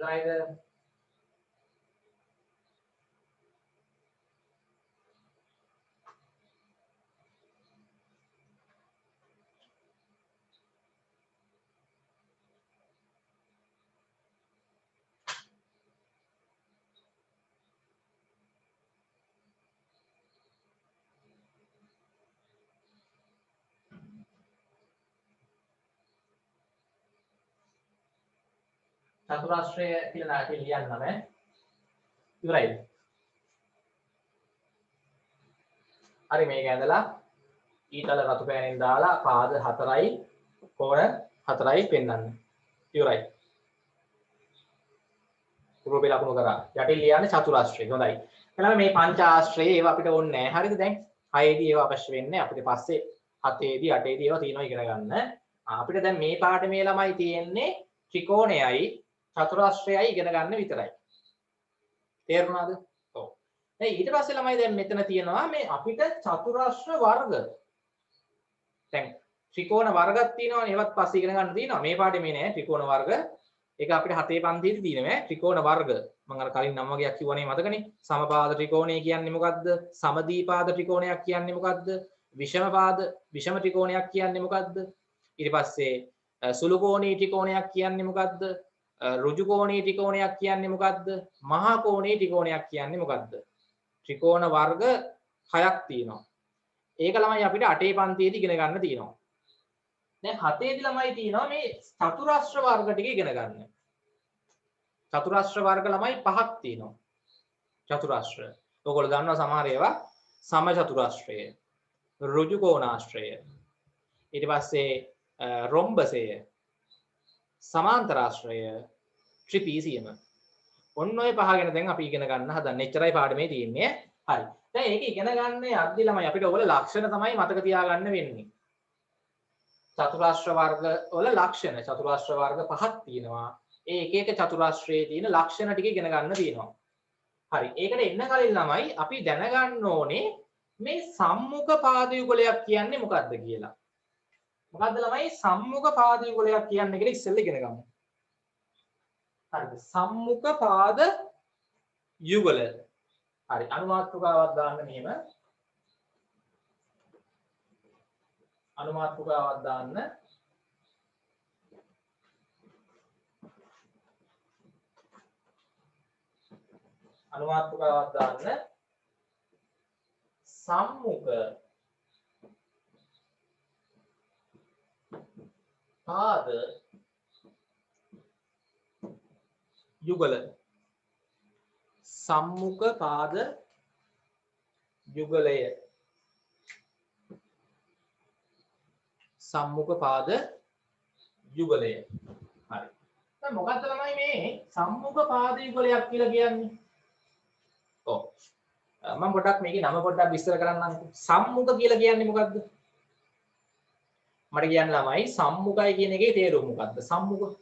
right? චතුරාශ්‍රය කියලා නාට්‍ය ලියන්නම ඉවරයිද? හරි මේක ඇඳලා ඊතල රතු පෑනෙන් දාලා පාද 4යි කෝණ 4යි පෙන්වන්න. ඉවරයි. රූපේ ලකුණු කරා. යටින් ලියන්නේ චතුරාශ්‍රය. හොඳයි. එහෙනම් මේ පංචාශ්‍රය ඒවා අපිට ඕනේ නැහැ. හරිද දැන්? 6 දී ඒවා අවශ්‍ය වෙන්නේ. අපිට පස්සේ 7 දී 8 දී ඒවා තියෙනවා ඉගෙන ගන්න. අපිට දැන් මේ පාඩමේ ළමයි තියෙන්නේ ත්‍රිකෝණයයි චතුරාශ්‍රයයි ඉගෙන ගන්න විතරයි. තේරුණාද? ඔව්. දැන් ඊට පස්සේ ළමයි දැන් මෙතන තියෙනවා මේ අපිට චතුරාශ්‍ර වර්ග. දැන් ත්‍රිකෝණ වර්ගයක් තියෙනවානේ ඒවත් පස්සේ ඉගෙන ගන්න තියෙනවා. මේ පාඩමේ නෑ ත්‍රිකෝණ වර්ග. ඒක අපිට 7 පන්තියේදී තියෙනවා ත්‍රිකෝණ වර්ග. මම අර කලින් නම් වගේක් කිව්වනේ මතකනේ. සමපාද ත්‍රිකෝණය කියන්නේ මොකද්ද? සමදීපාද ත්‍රිකෝණයක් කියන්නේ මොකද්ද? විෂම ත්‍රිකෝණයක් කියන්නේ මොකද්ද? ඊට පස්සේ සුළු කෝණී ත්‍රිකෝණයක් කියන්නේ මොකද්ද? ඍජු කෝණී ත්‍රිකෝණයක් කියන්නේ මොකද්ද? මහා කෝණී ත්‍රිකෝණයක් කියන්නේ මොකද්ද? ත්‍රිකෝණ වර්ග 6ක් තියෙනවා. ඒක ළමයි අපිට 8 පන්තියේදී ඉගෙන ගන්න තියෙනවා. දැන් 7 දී ළමයි තියෙනවා මේ චතුරාශ්‍ර වර්ග ටික ඉගෙන ගන්න. චතුරාශ්‍ර වර්ග ළමයි 5ක් තියෙනවා. චතුරාශ්‍ර. ඔයගොල්ලෝ දන්නවා සමහර ඒවා සම චතුරාශ්‍රය, ඍජු කෝණාශ්‍රය, ඊට පස්සේ රොම්බසය, සමාන්තරාශ්‍රය, ත්‍රිපීසියම. ඔන්න ඔය පහ ගැන දැන් අපි ඉගෙන ගන්න හදන්නේ. එච්චරයි පාඩමේ තියෙන්නේ. හරි. දැන් ඒක ඉගෙන ගන්න යද්දි ළමයි අපිට ඔයගොල්ලෝ ලක්ෂණ තමයි මතක තියාගන්න වෙන්නේ. චතුරාශ්‍ර වර්ග වල ලක්ෂණ චතුරාශ්‍ර වර්ග 5ක් තියෙනවා. ඒ එක එක චතුරාශ්‍රයේ තියෙන ලක්ෂණ ටික ඉගෙන ගන්න තියෙනවා. හරි. ඒකට එන්න කලින් ළමයි අපි දැනගන්න ඕනේ මේ සම්මුඛ පාද යුගලයක් කියන්නේ මොකක්ද කියලා. මොකද්ද ළමයි සම්මුඛ පාද යුගලයක් කියන්නේ කියලා ඉස්සෙල්ලා ඉගෙන ගමු. හරිද? සම්මුඛ පාද යුගල. හරි. අනුමාත්‍රිකාවක් දාන්න මෙහෙම. අනුමාත්‍රිකාවක් දාන්න. අනුමාත්‍රිකාවක් දාන්න. සම්මුඛ පාද යුගල. සම්මුඛ පාද යුගලය. සම්මුඛ පාද යුගලය. හරි. දැන් මොකක්ද ළමයි මේ සම්මුඛ පාද යුගලයක් කියලා කියන්නේ? ඔව්. මම පොඩ්ඩක් මේකේ නම පොඩ්ඩක් විස්තර කරන්නම්කෝ. සම්මුඛ කියලා කියන්නේ මොකද්ද? මට කියන්න ළමයි සම්මුඛයි කියන එකේ තේරුම මොකද්ද? සම්මුඛ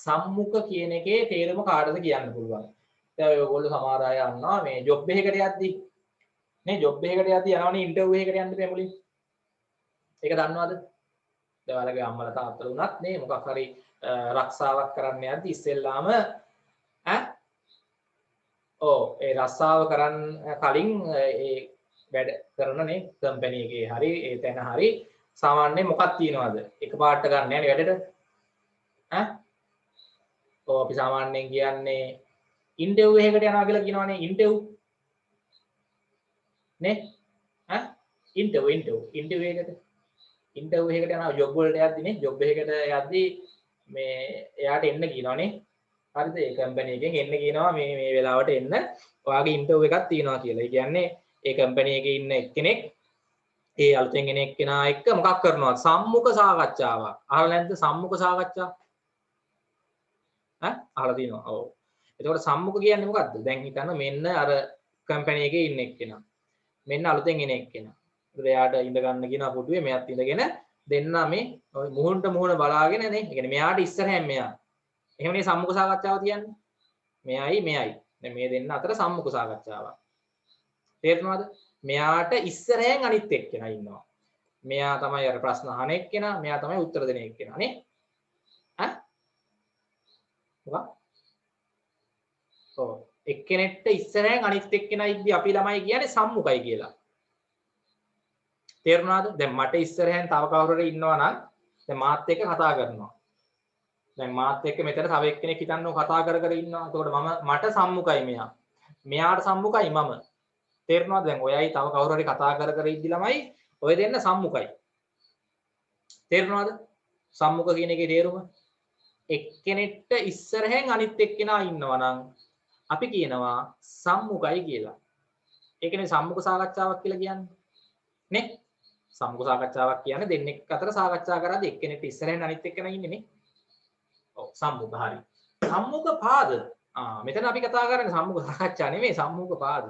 සම්මුඛ කියන එකේ තේරුම කාටද කියන්න පුළුවන්? දැන් ඔයගොල්ලෝ සමහර අය යනවා මේ ජොබ් එකකට යද්දි නේ ජොබ් එකකට යද්දි යනවනේ ඉන්ටර්විව් එකකට යන්න බෑ මුලින්. ඒක දන්නවද? දැන් ඔයාලගේ අම්මලා තාත්තලා උනත් නේ මොකක් හරි රක්ෂාවක් කරන්න යද්දි ඉස්සෙල්ලාම ඒ රස්සාව කරන්න කලින් ඒ වැඩ කරන නේ කම්පැනි එකේ හරි ඒ තැන හරි සාමාන්‍යයෙන් මොකක් තියනවද? එකපාරට ගන්න යන්නේ වැඩට. අපි සාමාන්‍යයෙන් කියන්නේ ඉන්ටර්විව් එකකට යනවා කියලා කියනවනේ ඉන්ටර්විව් නේ ඉන්ටර්විව් එකට යනවා ජොබ් වලට යද්දි නේ ජොබ් එකකට යද්දි මේ එයාට එන්න කියනවනේ හරිද ඒ කම්පැනි එකෙන් එන්න කියනවා මේ වෙලාවට එන්න ඔයාගේ ඉන්ටර්විව් එකක් තියෙනවා කියලා. ඒ කියන්නේ ඒ කම්පැනි එකේ ඉන්න එක්කෙනෙක් ඒ අලුතෙන් එන එක්කෙනා එක්ක මොකක් කරනවද? සම්මුඛ සාකච්ඡාවක්. අහලා නැද්ද සම්මුඛ සාකච්ඡා? අහලා තියෙනවා. ඔව්. එතකොට සම්මුඛ කියන්නේ මොකද්ද? දැන් හිතන්න මෙන්න අර කම්පැනි එකේ ඉන්න එක්කෙනා. මෙන්න අලුතෙන් එන එක්කෙනා. ඒකට එයාට ඉඳ ගන්න කියනවා පුටුවේ මෙයාත් ඉඳගෙන දෙන්න මේ මුහුණට මුහුණ බලාගෙන නේ. ඒ කියන්නේ මෙයාට ඉස්සරහින් මෙයා. එහෙමනේ සම්මුඛ සාකච්ඡාව තියන්නේ. මෙයයි දැන් මේ දෙන්න අතර සම්මුඛ සාකච්ඡාවක්. තේරුණාද? මෙයාට ඉස්සරහෙන් අනිත් එක්කෙනා ඉන්නවා. මෙයා තමයි අර ප්‍රශ්න අහන එක්කෙනා, මෙයා තමයි උත්තර දෙන එක්කෙනා නේ. ඈ? මොකක්? ඔව්. එක්කෙනෙක්ට ඉස්සරහෙන් අනිත් එක්කෙනා ඉද්දි අපි ළමයි කියන්නේ සම්මුඛයි කියලා. තේරුණාද? දැන් මට ඉස්සරහෙන් තව කවුරු හරි ඉන්නවා නම් දැන් මාත් එක්ක කතා කරනවා. දැන් මාත් එක්ක මෙතන තව එක්කෙනෙක් හිතන්නව කතා කර කර ඉන්නවා. එතකොට මට සම්මුඛයි මෙයා. මෙයාට සම්මුඛයි මම. තේරුණාද? දැන් ඔයයි තව කවුරු හරි කතා කර කර ඉද්දි ළමයි ඔය දෙන්න සම්මුඛයි. තේරුණාද? සම්මුඛ කියන එකේ තේරුම එක්කෙනෙක්ට ඉස්සරහෙන් අනිත් එක්කෙනා ඉන්නවා නම් අපි කියනවා සම්මුඛයි කියලා. ඒකනේ සම්මුඛ සාකච්ඡාවක් කියලා කියන්නේ. නේ? සම්මුඛ සාකච්ඡාවක් කියන්නේ දෙන්නෙක් අතර සාකච්ඡා කරද්දී එක්කෙනෙක්ට ඉස්සරහෙන් අනිත් එක්කෙනා ඉන්නේ නේ. ඔව් සම්මුඛ හරි. සම්මුඛ පාද. මෙතන අපි කතා කරන්නේ සම්මුඛ සාකච්ඡා නෙමෙයි සම්මුඛ පාද.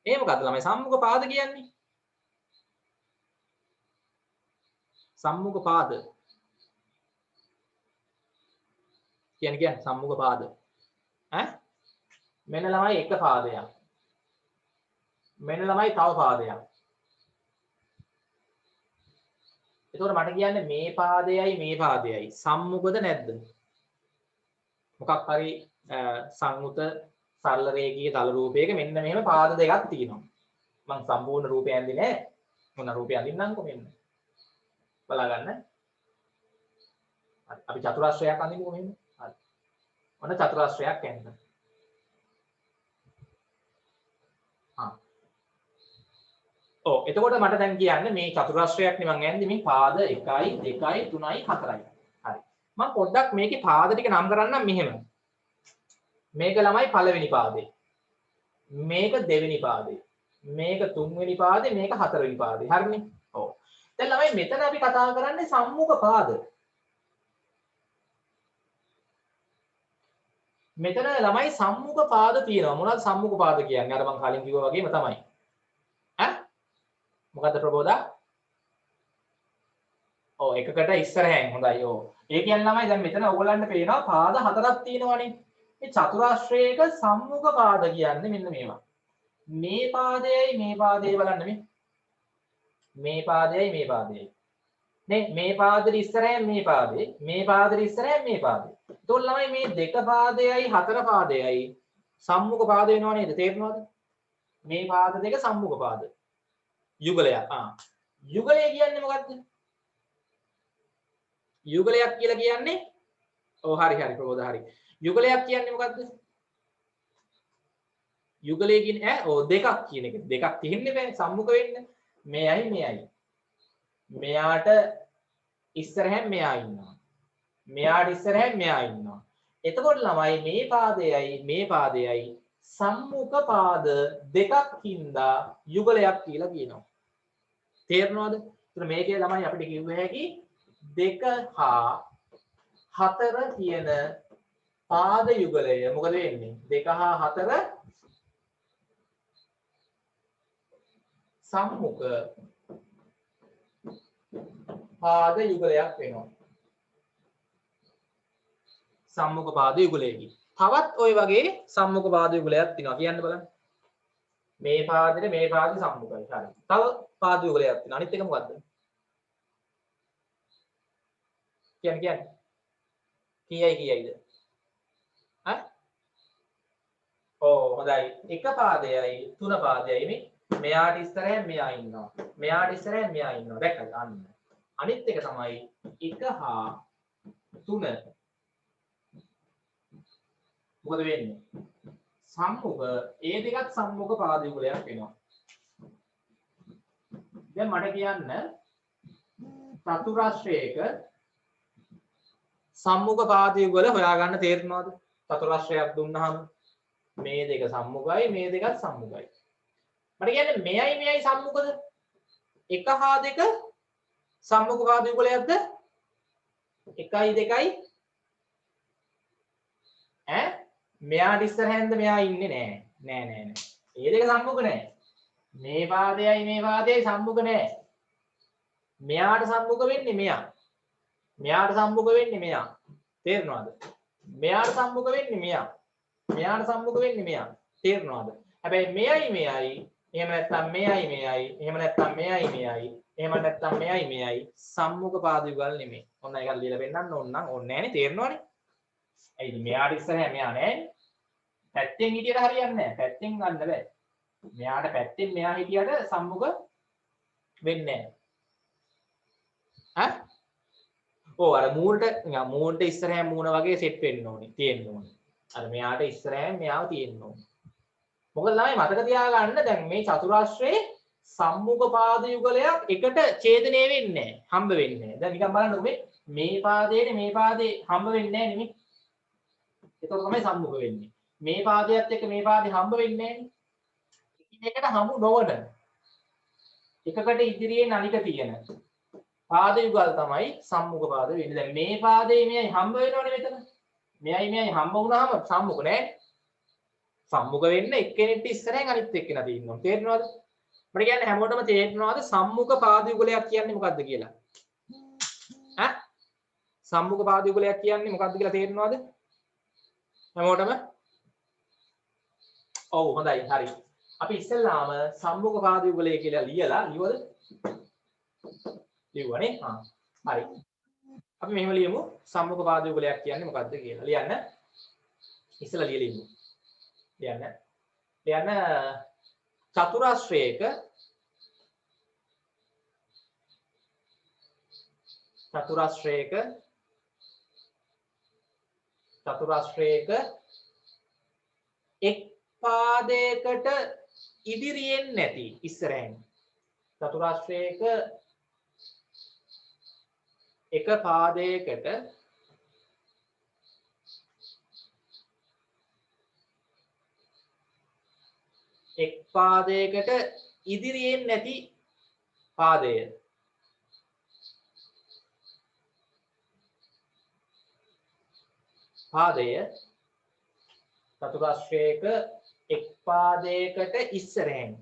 ඒ මොකද්ද ළමයි සම්මුඛ පාද කියන්නේ? සම්මුඛ පාද කියන්නේ සම්මුඛ පාද. ඈ? මෙන්න ළමයි එක පාදයක්. මෙන්න ළමයි තව පාදයක්. එතකොට මට කියන්නේ මේ පාදයයි සම්මුඛද නැද්ද? මොකක් හරි සංයුත සරල රේඛීය තල රූපයක මෙන්න මෙහෙම පාද දෙකක් තියෙනවා. මම සම්පූර්ණ රූපය ඇඳින්නේ නැහැ. මොන රූපය අඳින්නම්කො මෙන්න. බලා ගන්න. අපි චතුරාශ්‍රයක් අඳිමුකෝ මෙහෙම. හරි. ඔන්න චතුරාශ්‍රයක් ඇඳලා. ඔව් එතකොට මට දැන් කියන්න මේ චතුරාශ්‍රයක් නේ මම ඇඳි මේ පාද 1 2 3 4යි. හරි. මම පොඩ්ඩක් මේකේ පාද ටික නම් කරන්නම් මෙහෙම. මේක ළමයි පළවෙනි පාදේ. මේක දෙවෙනි පාදේ. මේක තුන්වෙනි පාදේ, මේක හතරවෙනි පාදේ. හරිනේ? ඔව්. දැන් ළමයි මෙතන අපි කතා කරන්නේ සම්මුඛ පාද. මෙතන ළමයි සම්මුඛ පාද තියෙනවා. මොනවද සම්මුඛ පාද කියන්නේ? අර මම කලින් කිව්වා වගේම තමයි. මොකද්ද ප්‍රබෝධා? ඔව් එකකට ඉස්සරහෙන් හොඳයි. ඔව්. ඒ කියන්නේ ළමයි දැන් මෙතන ඔයගලන්ට පේනවා පාද හතරක් තියෙනවනේ. මේ චතුරාශ්‍රයක සම්මුඛ පාද කියන්නේ මෙන්න මේවා. මේ පාදයයි බලන්න මේ. මේ පාදයයි. නේ මේ පාදෙට ඉස්සරහෙන් මේ පාදේ, මේ පාදෙට ඉස්සරහෙන් මේ පාදේ. එතකොට ළමයි මේ දෙක පාදයයි හතර පාදයයි සම්මුඛ පාද වෙනව නේද? තේරෙනවද? මේ පාද දෙක සම්මුඛ පාද. යුගලයක්. යුගලය කියන්නේ මොකද්ද? යුගලයක් කියලා කියන්නේ ඔව් හරි ප්‍රබෝධ හරි. යුගලයක් කියන්නේ මොකද්ද? යුගලය කියන්නේ ඔව් දෙකක් කියන එක. දෙකක් තියෙන්නේ බෑ සම්මුඛ වෙන්න. මෙයයි. මෙයාට ඉස්සරහෙන් මෙයා ඉන්නවා. මෙයාට ඉස්සරහෙන් මෙයා ඉන්නවා. එතකොට ළමයි මේ පාදයයි සම්මුඛ පාද දෙකක් හින්දා යුගලයක් කියලා කියනවා. තේරෙනවද? එතන මේකේ ළමයි අපිට කිව්ව හැකි 2 හා 4 කියන පාද යුගලය මොකද වෙන්නේ? 2 හා 4 සම්මුඛ පාද යුගලයක් වෙනවා. සම්මුඛ පාද යුගලයකින්. තවත් ওই වගේ සම්මුඛ පාද යුගලයක් තියෙනවා කියන්න බලන්න. මේ පාදෙට මේ පාදේ සම්මුඛයි. හරි. තව පාද යුගලයක් තියෙනවා. අනිත් එක මොකද්ද? කියන්නේ. කීයයිද? ඈ? ඔව් හොඳයි. එක පාදයයි තුන පාදයයි මේ. මෙයාට ඉස්සරහෙන් මෙයා ඉන්නවා. මෙයාට ඉස්සරහෙන් මෙයා ඉන්නවා. දැක්කද? අනිත් එක තමයි 1 හා 3 මොකද වෙන්නේ? සම්මුඛ ඒ දෙකත් සම්මුඛ පාද යුගලයක් වෙනවා. දැන් මට කියන්න චතුරාශ්‍රයක සම්මුඛ පාද යුගල හොයාගන්න තේරෙනවද? චතුරාශ්‍රයක් දුන්නාම මේ දෙක සම්මුඛයි මේ දෙකත් සම්මුඛයි. මට කියන්නේ මෙයයි සම්මුඛද? 1 හා 2 සම්මුඛ පාද යුගලයක්ද? 1යි 2යි ඈ මෙයාට ඉස්සරහෙන්ද මෙයා ඉන්නේ නෑ. ඒ දෙක සම්මුඛ නෑ. මේ පාදයයි සම්මුඛ නෑ. මෙයාට සම්මුඛ වෙන්නේ මෙයා. මෙයාට සම්මුඛ වෙන්නේ මෙයා. තේරෙනවද? මෙයාට සම්මුඛ වෙන්නේ මෙයා. මෙයාට සම්මුඛ වෙන්නේ මෙයා. තේරුණාද? හැබැයි මෙයයි මෙයයි එහෙම නැත්නම් මෙයයි මෙයයි එහෙම නැත්නම් මෙයයි මෙයයි එහෙම නැත්නම් මෙයයි මෙයයි සම්මුඛ පාද යුගල් නෙමෙයි. ඔන්න ඒකත් ලියලා පෙන්නන්න ඕන නම් ඕනේ නෑනේ තේරෙනවනේ. ඇයි මෙයාට ඉස්සරහ මෙයා නෑනේ. පැත්තෙන් හිටියට හරියන්නේ නෑ. පැත්තෙන් ගන්න බෑ. මෙයාට පැත්තෙන් මෙයා හිටියට සම්මුඛ වෙන්නේ නෑ. ඔව් අර මූණට ඉස්සරහින් මූණ වගේ සෙට් වෙන්න ඕනේ. තියෙන්න ඕනේ. අර මෙයාට ඉස්සරහින් මෙයාව තියෙන්න ඕනේ. මොකද ළමයි මතක තියාගන්න දැන් මේ චතුරාශ්‍රයේ සම්මුඛ පාද යුගලයක් එකට ඡේදනය වෙන්නේ නැහැ. හම්බ වෙන්නේ නැහැ. දැන් නිකන් බලන්න මේ පාදයේ මේ පාදේ හම්බ වෙන්නේ නැහැ නෙමෙයි. ඒක තමයි සම්මුඛ වෙන්නේ. මේ පාදයට එක්ක මේ පාදේ හම්බ වෙන්නේ නැහැ. එකිනෙකට හමු නොවන එකකට ඉදිරියෙන් අනික තියෙන පාද යුගල් තමයි සම්මුඛ පාද වෙන්නේ. දැන් මේ පාදේ මෙයයි හම්බ වෙනවනේ මෙතන. මෙයයි හම්බ වුණාම සම්මුඛ නෑ. සම්මුඛ වෙන්න එක්කෙනෙක්ට ඉස්සරහින් අනිත් එක්කෙනා තියෙනවා. තේරෙනවද? මට කියන්නේ හැමෝටම තේරෙනවද සම්මුඛ පාද යුගලයක් කියන්නේ මොකක්ද කියලා? ඈ? සම්මුඛ පාද යුගලයක් කියන්නේ මොකක්ද කියලා තේරෙනවද? හැමෝටම? ඔව් හොඳයි හරි. අපි ඉස්සෙල්ලාම සම්මුඛ පාද යුගලය කියලා ලියලා ලියවද? ලියුවනේ. හරි. අපි මෙහෙම ලියමු සම්මුඛ පාද යුගලයක් කියන්නේ මොකක්ද කියලා. ලියන්න. ඉස්සෙල්ලා ලියලා ඉමු. ලියන්න චතුරාශ්‍රයක එක් පාදයකට ඉදිරියෙන් නැති ඉස්සරහින් චතුරාශ්‍රයක එක පාදයකට එක් පාදයකට ඉදිරියෙන් නැති පාදය චතුරාශ්‍රයක එක් පාදයකට ඉස්සරහින්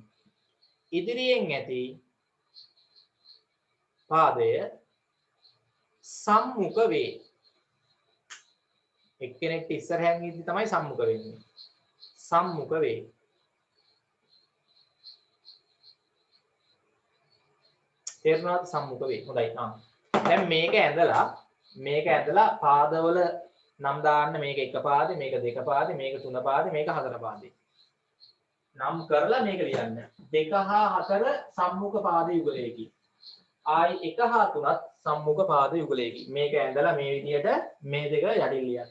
ඉදිරියෙන් ඇති පාදය සම්මුඛ වේ. එක්කෙනෙක්ට ඉස්සරහින් ඉඳි තමයි සම්මුඛ වෙන්නේ. සම්මුඛ වේ. තේරුණාද? සම්මුඛ වේ. හොඳයි. දැන් මේක ඇඳලා පාදවල නම් දාන්න. මේක එක පාදේ, මේක දෙක පාදේ, මේක තුන පාදේ, මේක හතර පාදේ. නම් කරලා මේක ලියන්න. 2 හා 4 සම්මුඛ පාද යුගලයකි. ආයි 1 හා 3ත් සම්මුඛ පාද යුගලයකි. මේක ඇඳලා මේ විදියට මේ දෙක යටින් ලියන්න.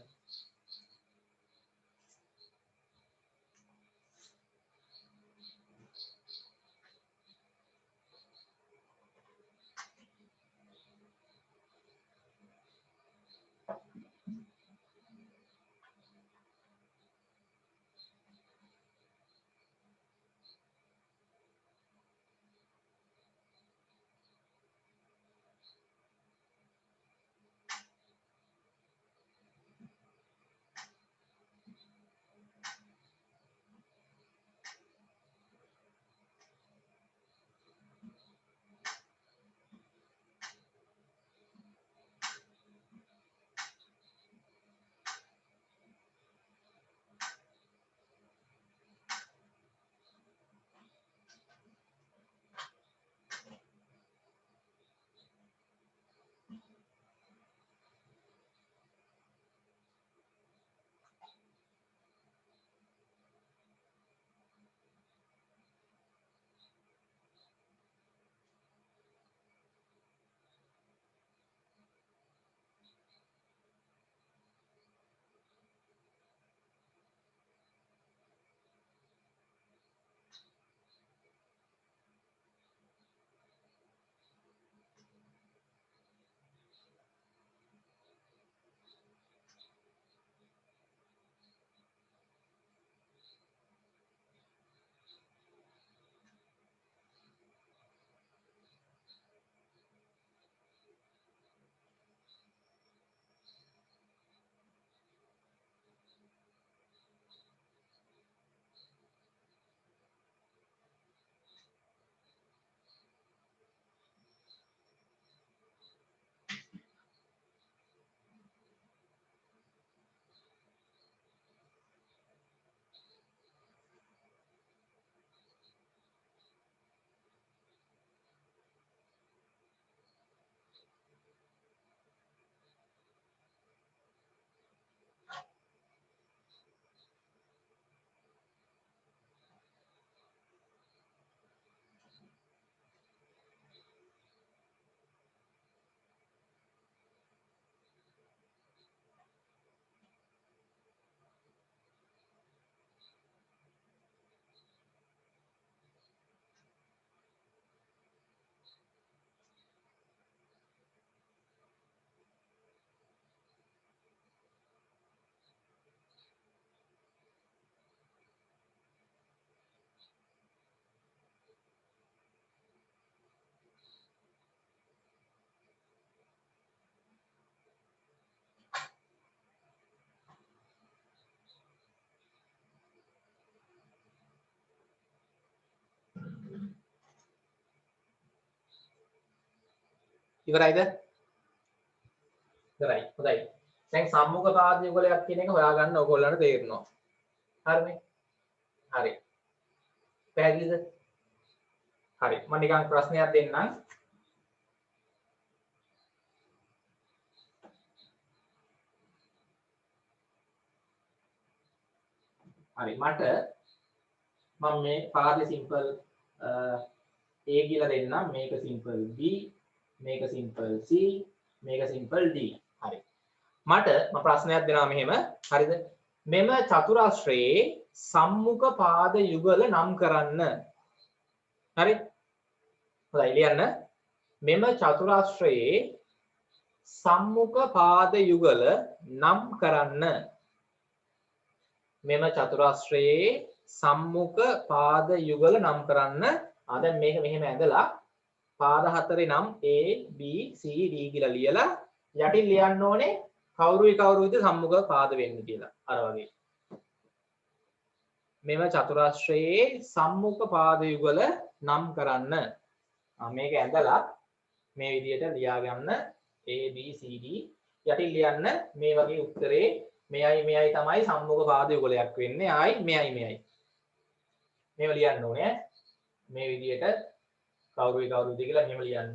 ඉවරයිද? ඉවරයි. හොඳයි. දැන් සම්මුඛ පාද යුගලයක් කියන එක හොයාගන්න ඕගොල්ලන්ට තේරෙනවා. හරිනේ? හරි. පැහැදිලිද? හරි. මම නිකන් ප්‍රශ්නයක් දෙන්නම්. හරි. මට මම මේ පාදේ සිම්පල් A කියලා දෙන්නම්. මේක සිම්පල් B, මේක සිම්පල් C, මේක සිම්පල් D. හරි. මට මම ප්‍රශ්නයක් දෙනවා මෙහෙම. හරිද? මෙම චතුරස්‍රයේ සම්මුඛ පාද යුගල නම් කරන්න. හරි? හොඳයි ලියන්න. මෙම චතුරස්‍රයේ සම්මුඛ පාද යුගල නම් කරන්න. මෙම චතුරස්‍රයේ සම්මුඛ පාද යුගල නම් කරන්න. දැන් මේක මෙහෙම ඇඳලා පාද හතරේ නම් A B C D කියලා ලියලා යටින් ලියන්න ඕනේ කවුරුද සම්මුඛ පාද වෙන්නේ කියලා. අර වගේ. මෙම චතුරස්‍රයේ සම්මුඛ පාද යුගල නම් කරන්න. මේක ඇඳලා මේ විදිහට ලියා ගන්න A B C D යටින් ලියන්න මේ වගේ උත්තරේ මෙයයි තමයි සම්මුඛ පාද යුගලයක් වෙන්නේ. ආයි මෙයයි. මේව ලියන්න ඕනේ. මේ විදිහට කවුරුද කියලා මෙහෙම ලියන්න.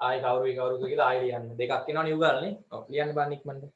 ආයි කවුරුද කියලා ආයි ලියන්න. දෙකක් වෙනවනේ යුගල්නේ. ඔව් ලියන්න බලන්න ඉක්මනට.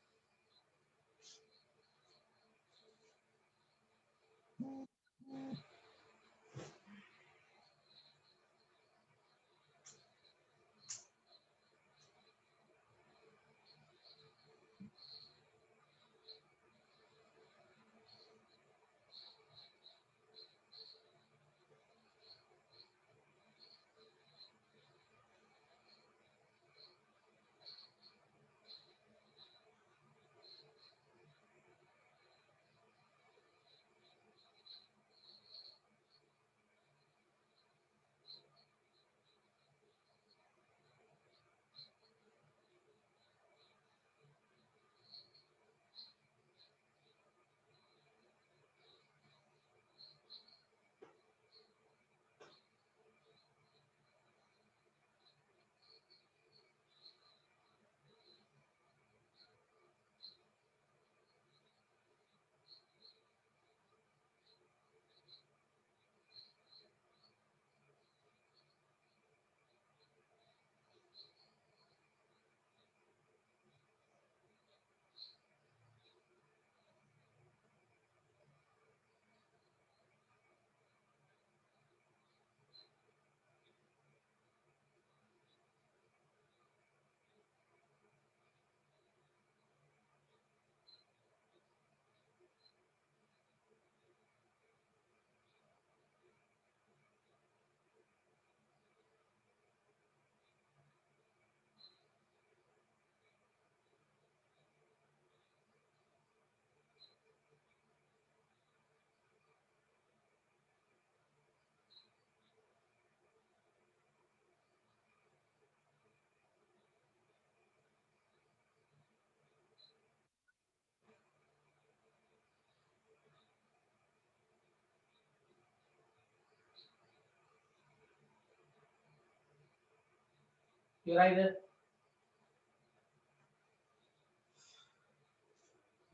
ඉවරයිද?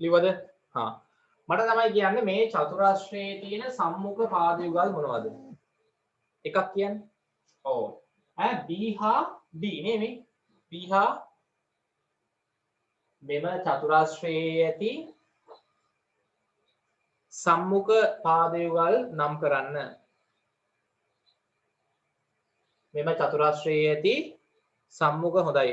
ලිව්වද? මට තමයි කියන්නේ මේ චතුරස්‍රයේ තියෙන සම්මුඛ පාද යුගල් මොනවද? එකක් කියන්නේ. ඔව්. B හා D නේ මේ. B හා මෙම චතුරස්‍රයේ ඇති සම්මුඛ පාද යුගල් නම් කරන්න. මෙම චතුරස්‍රයේ ඇති සම්මුඛ හොඳයි.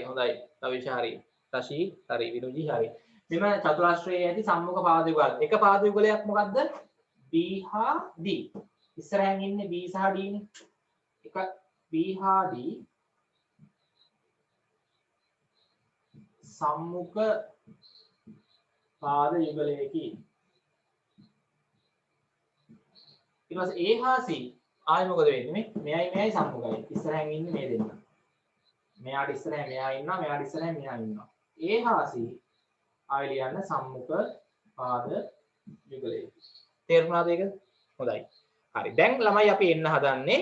තවිෂ හරි. රශී හරි. විනුජි හරි. මෙම චතුරස්‍රයේ ඇති සම්මුඛ පාද යුගල්. එක පාද යුගලයක් මොකද්ද? B හා D. ඉස්සරහින් ඉන්නේ B සහ D නේ. එක B හා D සම්මුඛ පාද යුගලයකි. ඊට පස්සේ A හා C ආයි මොකද වෙන්නේ? මෙයයි සම්මුඛයි. ඉස්සරහින් ඉන්නේ මේ දෙන්න. මෙයාට ඉස්සරහින් මෙයා ඉන්නවා, මෙයාට ඉස්සරහින් මෙයා ඉන්නවා. A හා C ආයි ලියන්න සම්මුඛ පාද යුගලය. තේරුණාද ඒක? හොඳයි. හරි. දැන් ළමයි අපි එන්න හදන්නේ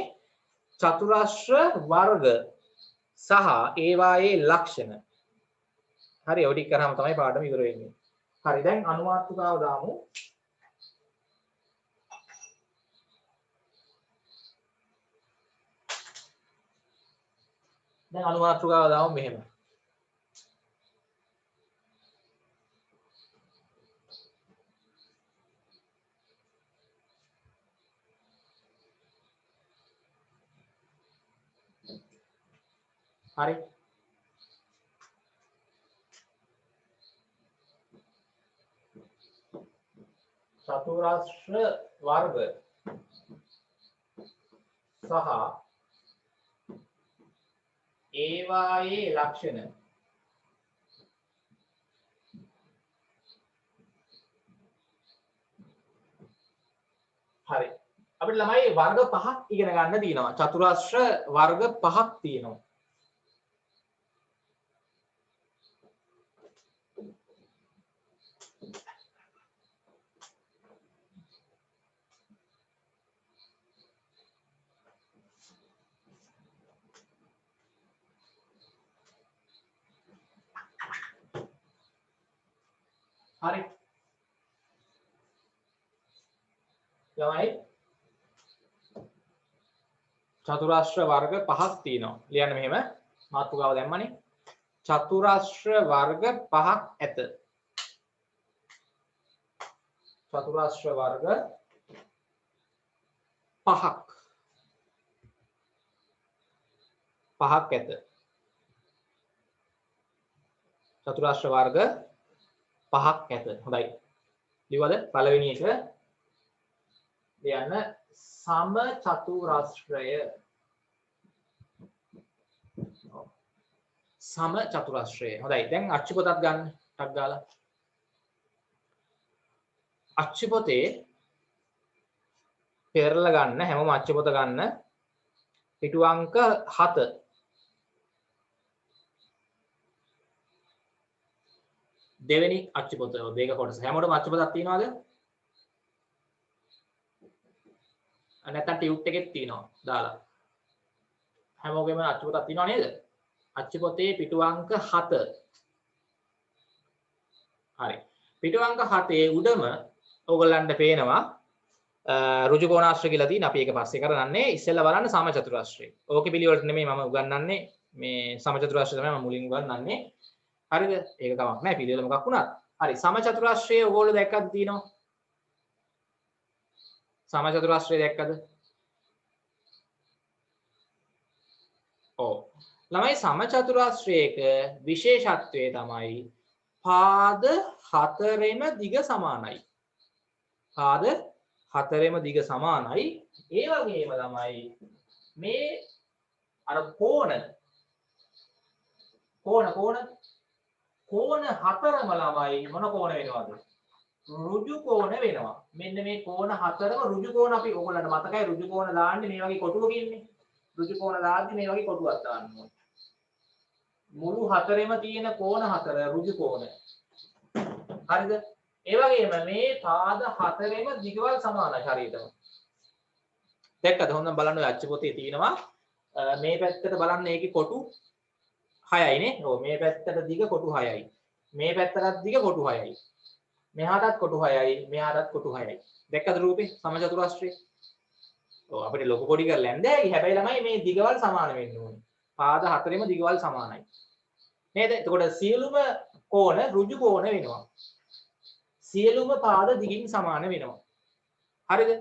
චතුරස්‍ර වර්ග සහ ඒවායේ ලක්ෂණ. හරි ඔය ටික කරාම තමයි පාඩම ඉවර වෙන්නේ. හරි දැන් අනුමාත්‍රිකාව දාමු. දැන් අනුමාත්‍රිකාව දාමු මෙහෙම. හරි චතුරාශ්‍ර වර්ග සහ ඒවායේ ලක්ෂණ. හරි අපිට ළමයි වර්ග පහක් ඉගෙන ගන්න තියෙනවා. චතුරාශ්‍ර වර්ග පහක් තියෙනවා. හරි ළමයි චතුරාශ්‍ර වර්ග පහක් තියෙනවා. ලියන්න මෙහෙම මාතෘකාව දැම්මනේ. චතුරාශ්‍ර වර්ග පහක් ඇත. චතුරාශ්‍ර වර්ග පහක් ඇත. චතුරාශ්‍ර වර්ග පහක් ඇත. හොඳයි. ලියවද? පළවෙනි එක ලියන්න සම චතුරාශ්‍රය. සම චතුරාශ්‍රය. හොඳයි. දැන් අච්චු පොතක් ගන්න. ටක් ගාලා. අච්චු පොතේ පෙරලා ගන්න හැමෝම අච්චු පොත ගන්න. පිටු අංක 7. දෙවෙනි අච්චු පොත දෙක කොටස. හැමෝටම අච්චු පොතක් තියෙනවද? නැත්නම් ටියුට් එකෙත් තියෙනවා දාලා. හැමෝගෙම අච්චු පොතක් තියෙනව නේද? අච්චු පොතේ පිටු අංක 7. හරි. පිටු අංක 7 උඩම ඕගොල්ලන්ට පේනවා ඍජු කෝණාශ්‍රය කියලා තියෙන. අපි ඒක පස්සේ කරන්නේ. ඉස්සෙල්ලා බලන්න සම චතුරාශ්‍රය. ඕකේ පිළිවෙලට නෙමෙයි මම උගන්වන්නේ. මේ සම චතුරාශ්‍රය තමයි මම මුලින් උගන්වන්නේ. හරිද? ඒක කමක් නැහැ. පිළිවෙල මොකක් වුණත්. හරි. සම චතුරාශ්‍රය ඕගොල්ලෝ දැක්කද තියෙනවා? සම චතුරාශ්‍රය දැක්කද? ඔව්. ළමයි සම චතුරාශ්‍රයක විශේෂත්වය තමයි පාද 4ෙම දිග සමානයි. පාද 4ෙම දිග සමානයි. ඒ වගේම ළමයි මේ අර කෝණ 4ම ළමයි මොන කෝණ වෙනවද? ඍජු කෝණ වෙනවා. මෙන්න මේ කෝණ 4ම ඍජු කෝණ. අපි ඕගොල්ලන්ට මතකයි ඍජු කෝණ දාන්නේ මේ වගේ කොටුවක ඉන්නේ. ඍජු කෝණ දාද්දි මේ වගේ කොටුවක් දාන්න ඕනේ. මුළු 4ෙම තියෙන කෝණ 4 ඍජු කෝණ. හරිද? ඒ වගේම මේ පාද 4ෙම දිගවල් සමානයි හරියටම. දැක්කද? හොඳට බලන්න ඔය අච්චු පොතේ තියෙනවා. මේ පැත්තට බලන්න ඒකේ කොටු 6යි නේ. ඔව් මේ පැත්තට දිග කොටු 6යි. මේ පැත්තටත් දිග කොටු 6යි. මෙහාටත් කොටු 6යි. මෙහාටත් කොටු 6යි. දැක්කද රූපේ සම චතුරාශ්‍රය? ඔව් අපිට ලොකු පොඩි කරලා යන්න බෑ. හැබැයි ළමයි මේ දිගවල් සමාන වෙන්න ඕනේ. පාද 4ෙම දිගවල් සමානයි. නේද? එතකොට සියලුම කෝණ ඍජු කෝණ වෙනවා. සියලුම පාද දිගින් සමාන වෙනවා. හරිද?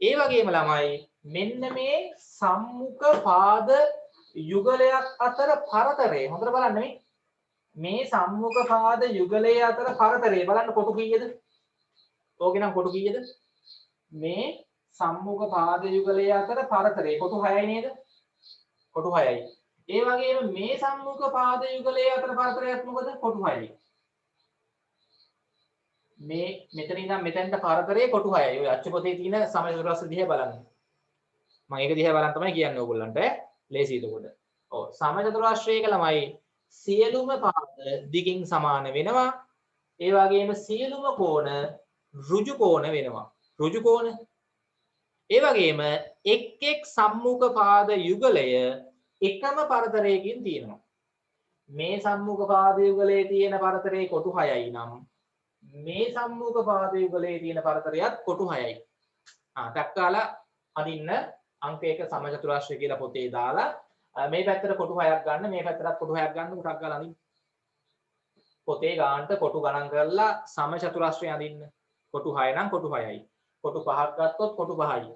ඒ වගේම ළමයි මෙන්න මේ සම්මුඛ පාද යුගලයක් අතර පරතරය හොඳට බලන්න මේ සම්මුඛ පාද යුගලයේ අතර පරතරය බලන්න කොටු කීයද? ඕකේ නම් කොටු කීයද? මේ සම්මුඛ පාද යුගලයේ අතර පරතරය කොටු 6යි නේද? කොටු 6යි. ඒ වගේම මේ සම්මුඛ පාද යුගලයේ අතර පරතරයක් මොකද? කොටු 6යි. මේ මෙතන ඉඳන් මෙතෙන්ට පරතරය කොටු 6යි. ඔය අච්චු පොතේ තියෙන සම චතුරාශ්‍රය දිහා බලන්න. මම ඒක දිහා බලන් තමයි කියන්නේ ඕගොල්ලන්ට. ලේසියි එතකොට. ඔව් සම චතුරාශ්‍රයක ළමයි සියලුම පාද දිගින් සමාන වෙනවා. ඒ වගේම සියලුම කෝණ ඍජු කෝණ වෙනවා. ඍජු කෝණ. ඒ වගේම එක් එක් සම්මුඛ පාද යුගලය එකම පරතරයකින් තියෙනවා. මේ සම්මුඛ පාද යුගලයේ තියෙන පරතරයේ කොටු 6යි නම් මේ සම්මුඛ පාද යුගලයේ තියෙන පරතරයත් කොටු 6යි. ටක් කාලා අදින්න අංක 1 සමචතුරාශ්‍රය කියලා පොතේ දාලා මේ පැත්තට කොටු 6ක් ගන්න මේ පැත්තට කොටු 6ක් ගන්න උටක් ගාලා අදින්න. පොතේ ගානට කොටු ගණන් කරලා සමචතුරාශ්‍රය අදින්න. කොටු 6 නම් කොටු 6යි. කොටු 5ක් ගත්තොත් කොටු 5යි.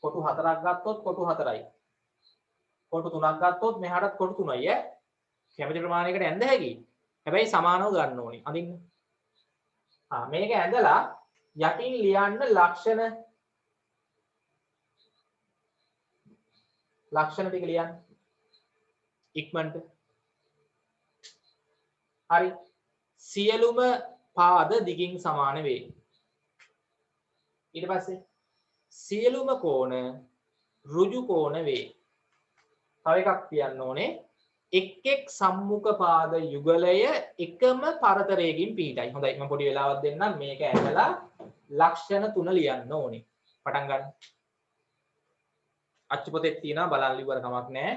කොටු 4ක් ගත්තොත් කොටු 4යි. කොටු 3ක් ගත්තොත් මෙහාටත් කොටු 3යි ඈ. කැමති ප්‍රමාණයකට ඇඳ හැකි. හැබැයි සමානව ගන්න ඕනේ. අදින්න. මේක ඇඳලා යටින් ලියන්න ලක්ෂණ ටික ලියන්න. ඉක්මනට. හරි. සියලුම පාද දිගින් සමාන වේ. ඊට පස්සේ සියලුම කෝණ ඍජු කෝණ වේ. තව එකක් කියන්න ඕනේ. එක් සම්මුඛ පාද යුගලය එකම පරතරයකින් පිහිටයි. හොඳයි මම පොඩි වෙලාවක් දෙන්නම් මේක ඇඳලා ලක්ෂණ 3 ලියන්න ඕනේ. පටන් ගන්න. අච්චු පොතේ තියෙනවා බලන්න ඉවර කමක් නැහැ.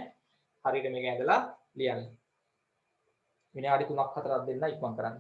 හරියට මේක ඇඳලා ලියන්න. විනාඩි 3ක් 4ක් දෙන්න ඉක්මන් කරන්න.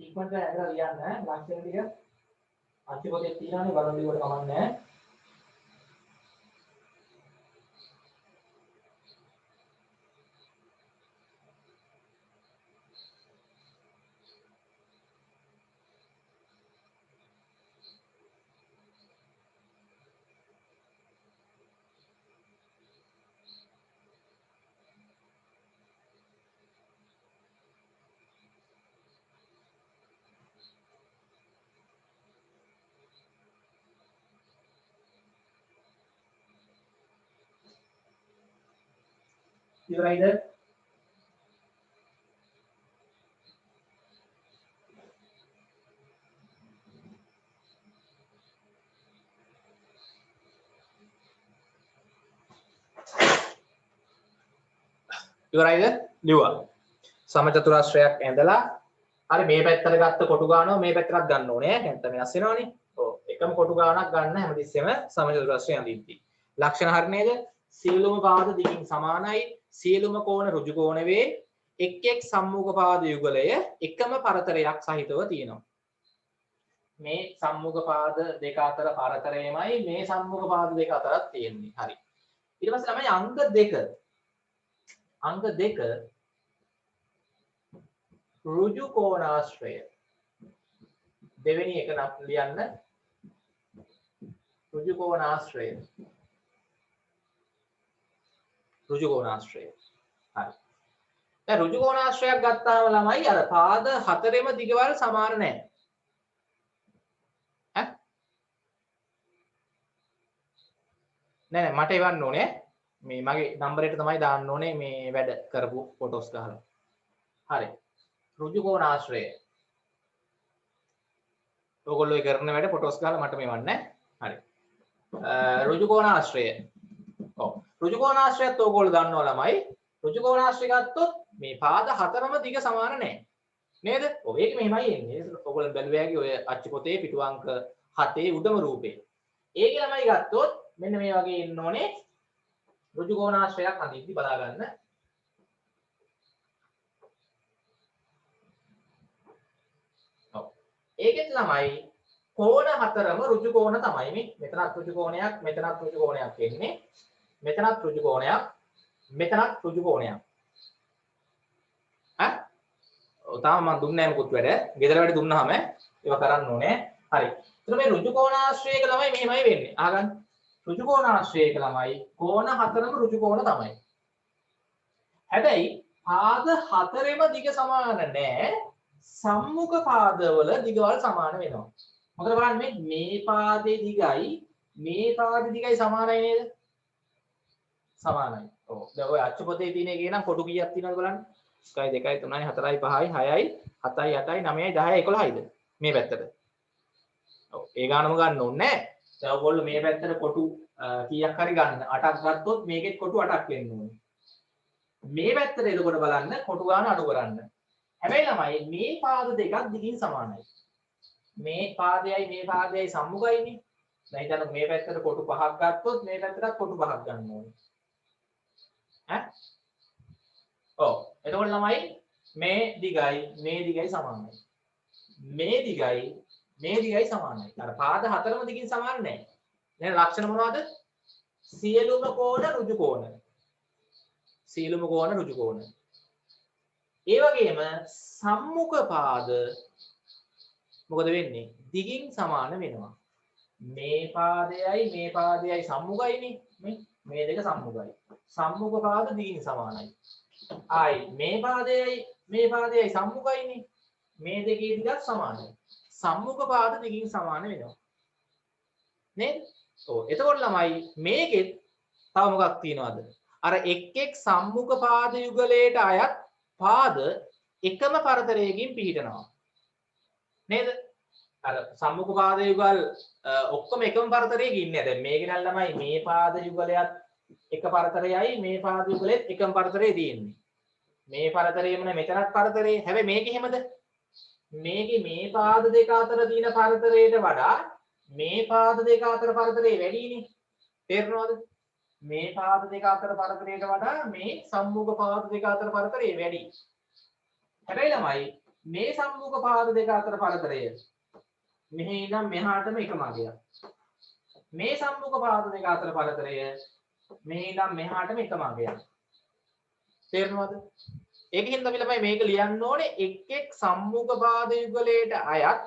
ඉක්මනට ඇදලා ලියන්න ලක්ෂණ ටික අච්චු පොතේ තියෙනවානේ බලන්න ඉවර කමක් නැහැ. ඉවරයිද? ඉවරයිද? ලිව්වා. සමචතුරාශ්‍රයක් ඇඳලා හරි මේ පැත්තට ගත්ත කොටු ගානව මේ පැත්තටත් ගන්න ඕනේ. නැත්නම් වෙනස් වෙනවනේ. ඔව් එකම කොටු ගානක් ගන්න හැමතිස්සෙම සමචතුරාශ්‍රය අඳිද්දි. ලක්ෂණ හරි නේද? සියලුම පාද දිගින් සමානයි. සියලුම කෝණ ඍජු කෝණ වේ. එක් සම්මුඛ පාද යුගලය එකම පරතරයක් සහිතව තියෙනවා. මේ සම්මුඛ පාද දෙක අතර පරතරයමයි මේ සම්මුඛ පාද දෙක අතරත් තියෙන්නේ. හරි. ඊට පස්සේ තමයි අංක 2 ඍජු කෝණාශ්‍රය. දෙවෙනි එක නම් ලියන්න ඍජු කෝණාශ්‍රය. ඍජු කෝණාශ්‍රය. හරි. දැන් ඍජු කෝණාශ්‍රයක් ගත්තාම ළමයි අර පාද හතරෙම දිගවල් සමාන නැහැ. ඈ? නෑ මට එවන්න ඕනේ. මේ මගේ නම්බර් එකට තමයි දාන්න ඕනේ මේ වැඩ කරපු ෆොටෝස් ගහලා. හරි. ඍජු කෝණාශ්‍රය. ඔයගොල්ලෝ ඒ කරන වැඩ ෆොටෝස් ගහලා මට මෙවන්න. හරි. ඍජු කෝණාශ්‍රය. ඔව්. ඍජු කෝණාශ්‍රයත් ඔයගොල්ලෝ දන්නවා ළමයි. ඍජු කෝණාශ්‍රය ගත්තොත් මේ පාද හතරම දිග සමාන නැහැ. නේද? ඔව් ඒක මෙහෙමයි එන්නේ. ඔයගොල්ලෝ බැලුවාගේ ඔය අච්චු පොතේ පිටු අංක 7 උඩම රූපේ. ඒකේ ළමයි ගත්තොත් මෙන්න මේ වගේ එන්න ඕනේ. ඍජු කෝණාශ්‍රයක් අඳිද්දි බලා ගන්න. ඔව්. ඒකෙත් ළමයි කෝණ හතරම ඍජු කෝණ තමයි මේ. මෙතනත් ඍජු කෝණයක්, මෙතනත් ඍජු කෝණයක් එන්නේ. මෙතනත් ඍජු කෝණයක්, මෙතනත් ඍජු කෝණයක්. ඈ? ඔව් තාම මම දුන්නේ නැහැ මොකුත් වැඩ. ගෙදර වැඩ දුන්නාම ඒව කරන්න ඕනේ. හරි. එතන මේ ඍජු කෝණාශ්‍රයක ළමයි මෙහෙමයි වෙන්නේ. අහගන්න. ඍජු කෝණාශ්‍රයක ළමයි කෝණ හතරම ඍජු කෝණ තමයි. හැබැයි පාද හතරෙම දිග සමාන නැහැ. සම්මුඛ පාදවල දිගවල් සමාන වෙනවා. මොකද බලන්න මේ පාදේ දිගයි මේ පාදේ දිගයි සමානයි නේද? සමානයි. ඔව්. දැන් ඔය අච්චු පොතේ තියෙන එකේ නම් කොටු කීයක් තියෙනවද බලන්න. 1 2 3 4 5 6යි 7යි 8යි 9යි 10යි 11යිද මේ පැත්තට. ඔව්. ඒ ගානම ගන්න ඕනේ නැහැ. දැන් ඔයගොල්ලෝ මේ පැත්තට කොටු කීයක් හරි ගන්න. 8ක් ගත්තොත් මේකෙත් කොටු 8ක් වෙන්න ඕනේ. මේ පැත්තට එතකොට බලන්න කොටු ගාන අඩු කරන්න. හැබැයි ළමයි මේ පාද දෙකක් දිගින් සමානයි. මේ පාදයයි සම්මුඛයිනේ. දැන් හිතන්න මේ පැත්තට කොටු 5ක් ගත්තොත් මේ පැත්තටත් කොටු 5ක් ගන්න ඕනේ. ඈ? ඔව්. එතකොට ළමයි මේ දිගයි සමානයි. මේ දිගයි සමානයි. අර පාද හතරම දිගින් සමාන නැහැ. දැන් ලක්ෂණ මොනවද? සියලුම කෝණ ඍජු කෝණ. සියලුම කෝණ ඍජු කෝණ. ඒ වගේම සම්මුඛ පාද මොකද වෙන්නේ? දිගින් සමාන වෙනවා. මේ පාදයයි සම්මුඛයිනේ. මේ දෙක සම්මුඛයි. සම්මුඛ පාද දිගින් සමානයි. ආයි මේ පාදයයි සම්මුඛයිනේ. මේ දෙකේ දිගත් සමානයි. සම්මුඛ පාද දිගින් සමාන වෙනවා. නේද? ඔව්. එතකොට ළමයි මේකෙත් තව මොකක් තියෙනවද? අර එක් සම්මුඛ පාද යුගලයට අයත් පාද එකම පරතරයකින් පිහිටනවා. නේද? අර සම්මුඛ පාද යුගල් ඔක්කොම එකම පරතරයක ඉන්නේ. දැන් මේක නම් ළමයි මේ පාද යුගලයත් එක පරතරයයි මේ පාද යුගලෙත් එකම පරතරයේ තියෙන්නේ. මේ පරතරයේම මෙතනත් පරතරේ. හැබැයි මේක එහෙමද? මේකේ මේ පාද දෙක අතර තියෙන පරතරයට වඩා මේ පාද දෙක අතර පරතරේ වැඩිනේ. තේරෙනවද? මේ පාද දෙක අතර පරතරයට වඩා මේ සම්මුඛ පාද දෙක අතර පරතරේ වැඩි. හැබැයි ළමයි මේ සම්මුඛ පාද දෙක අතර පරතරය මෙහි ඉඳන් මෙහාටම එකම අගයක්. මේ සම්මුඛ පාද දෙක අතර පරතරය මෙහි ඉඳන් මෙහාටම එකම අගයක්. තේරෙනවද? ඒකෙන් තමයි ළමයි මේක ලියන්න ඕනේ එක් සම්මුඛ පාද යුගලයට අයත්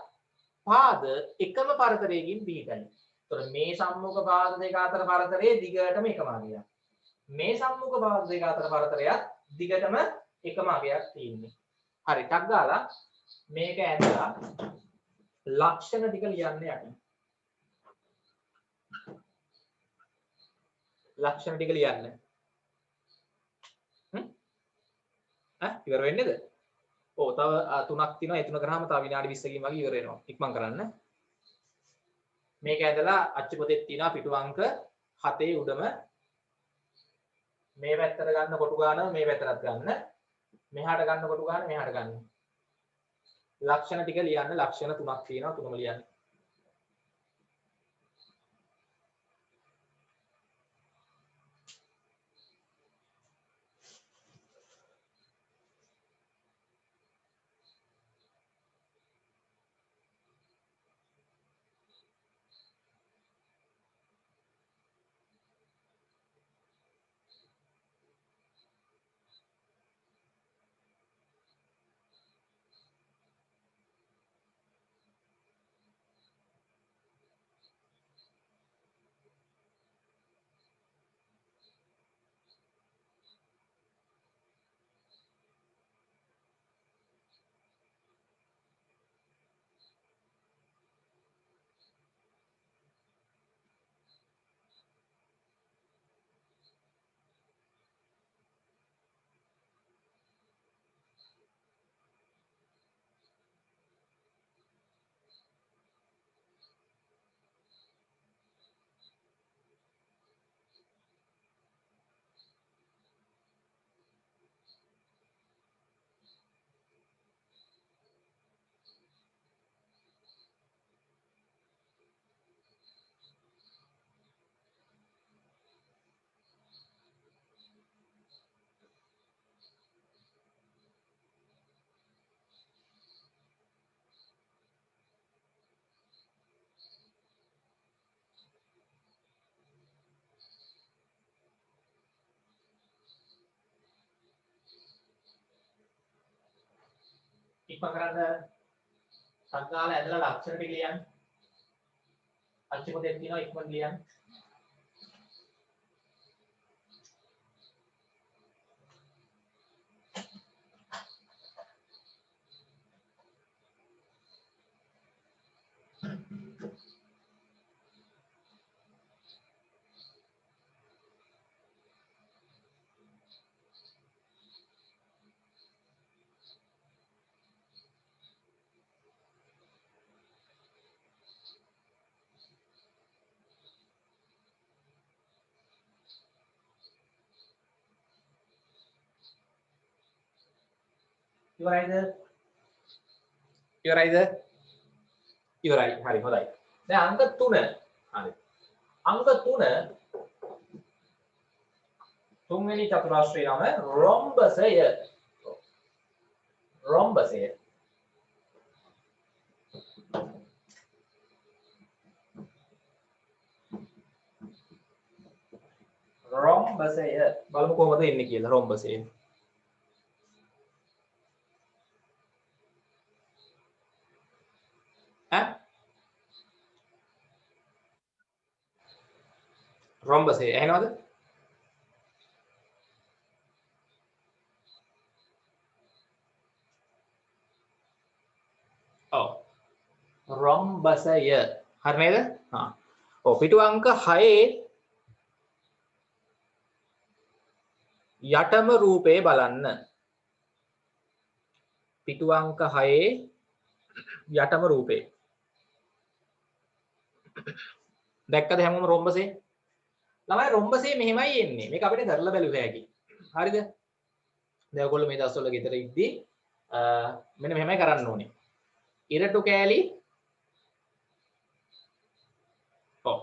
පාද එකම පරතරයකින් පිහිටයි. එතකොට මේ සම්මුඛ පාද දෙක අතර පරතරයේ දිගටම එකම අගයක්. මේ සම්මුඛ පාද දෙක අතර පරතරයත් දිගටම එකම අගයක් තියෙන්නේ. හරි ටක් ගාලා මේක ඇදලා ලක්ෂණ ටික ලියන්න යන්න. ලක්ෂණ ටික ලියන්න. ඉවර වෙන්නේද? ඔව් තව 3ක් තියෙනවා. ඒ 3 කරාම තව විනාඩි 20කින් වගේ ඉවර වෙනවා. ඉක්මන් කරන්න. මේක ඇදලා අච්චු පොතේ තියෙනවා පිටු අංක 7 උඩම මේ පැත්තට ගන්න කොටු ගාන මේ පැත්තටත් ගන්න. මෙහාට ගන්න කොටු ගාන මෙහාට ගන්න. ලක්ෂණ ටික ලියන්න. ලක්ෂණ 3ක් තියෙනවා. තුනම ලියන්න. කරන්න සංකාල ඇදලා ලක්ෂණ ටික ලියන්න. අච්චි පොතේ තියෙනවා ඉක්මන් ලියන්න. ඉවරයිද? ඉවරයි. හරි හොඳයි. දැන් අංක 3. හරි. අංක 3 තුන්වෙනි චතුරාශ්‍රයේ නම රොම්බසය. රොම්බසය. රොම්බසය බලමු කොහොමද එන්නේ කියලා රොම්බසය. රොම්බසය ඇහෙනවද? ඔව්. රොම්බසය. හරි නේද? හා. ඔව් පිටු අංක 6 යටම රූපේ බලන්න. පිටු අංක 6 යටම රූපේ. දැක්කද හැමෝම රොම්බසේ? ළමයි රොම්බසේ මෙහෙමයි එන්නේ. මේක අපිට කරලා බැලුව හැකි. හරිද? දැන් ඔයගොල්ලෝ මේ දවස්වල ගෙදර ඉද්දි මෙන්න මෙහෙමයි කරන්න ඕනේ. ඉරටු කෑලි ඔව්.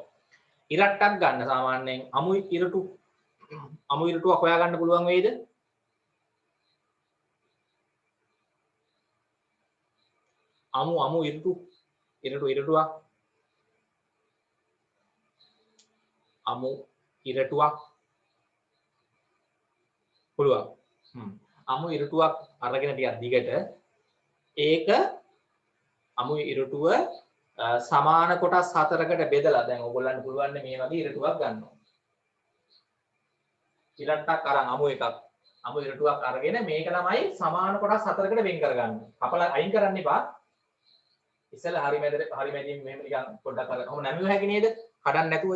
ඉරට්ටක් ගන්න සාමාන්‍යයෙන් අමු ඉරටුවක් හොයා ගන්න පුළුවන් වෙයිද? අමු ඉරටුවක් අමු ඉරටුවක් පුළුවන්. අමු ඉරටුවක් අරගෙන ටිකක් දිගට ඒක අමු ඉරටුව සමාන කොටස් 4කට බෙදලා දැන් ඕගොල්ලන්ට පුළුවන් මේ වගේ ඉරටුවක් ගන්නවා. ඉරට්ටක් අරන් අමු ඉරටුවක් අරගෙන මේක ළමයි සමාන කොටස් 4කට වෙන් කරගන්න. කපලා අයින් කරන්න එපා. ඉස්සෙල්ලා හරි මැදින් මෙහෙම නිකන් පොඩ්ඩක් අර කොහොම නැමිව හැකි නේද? කඩන්න නැතුව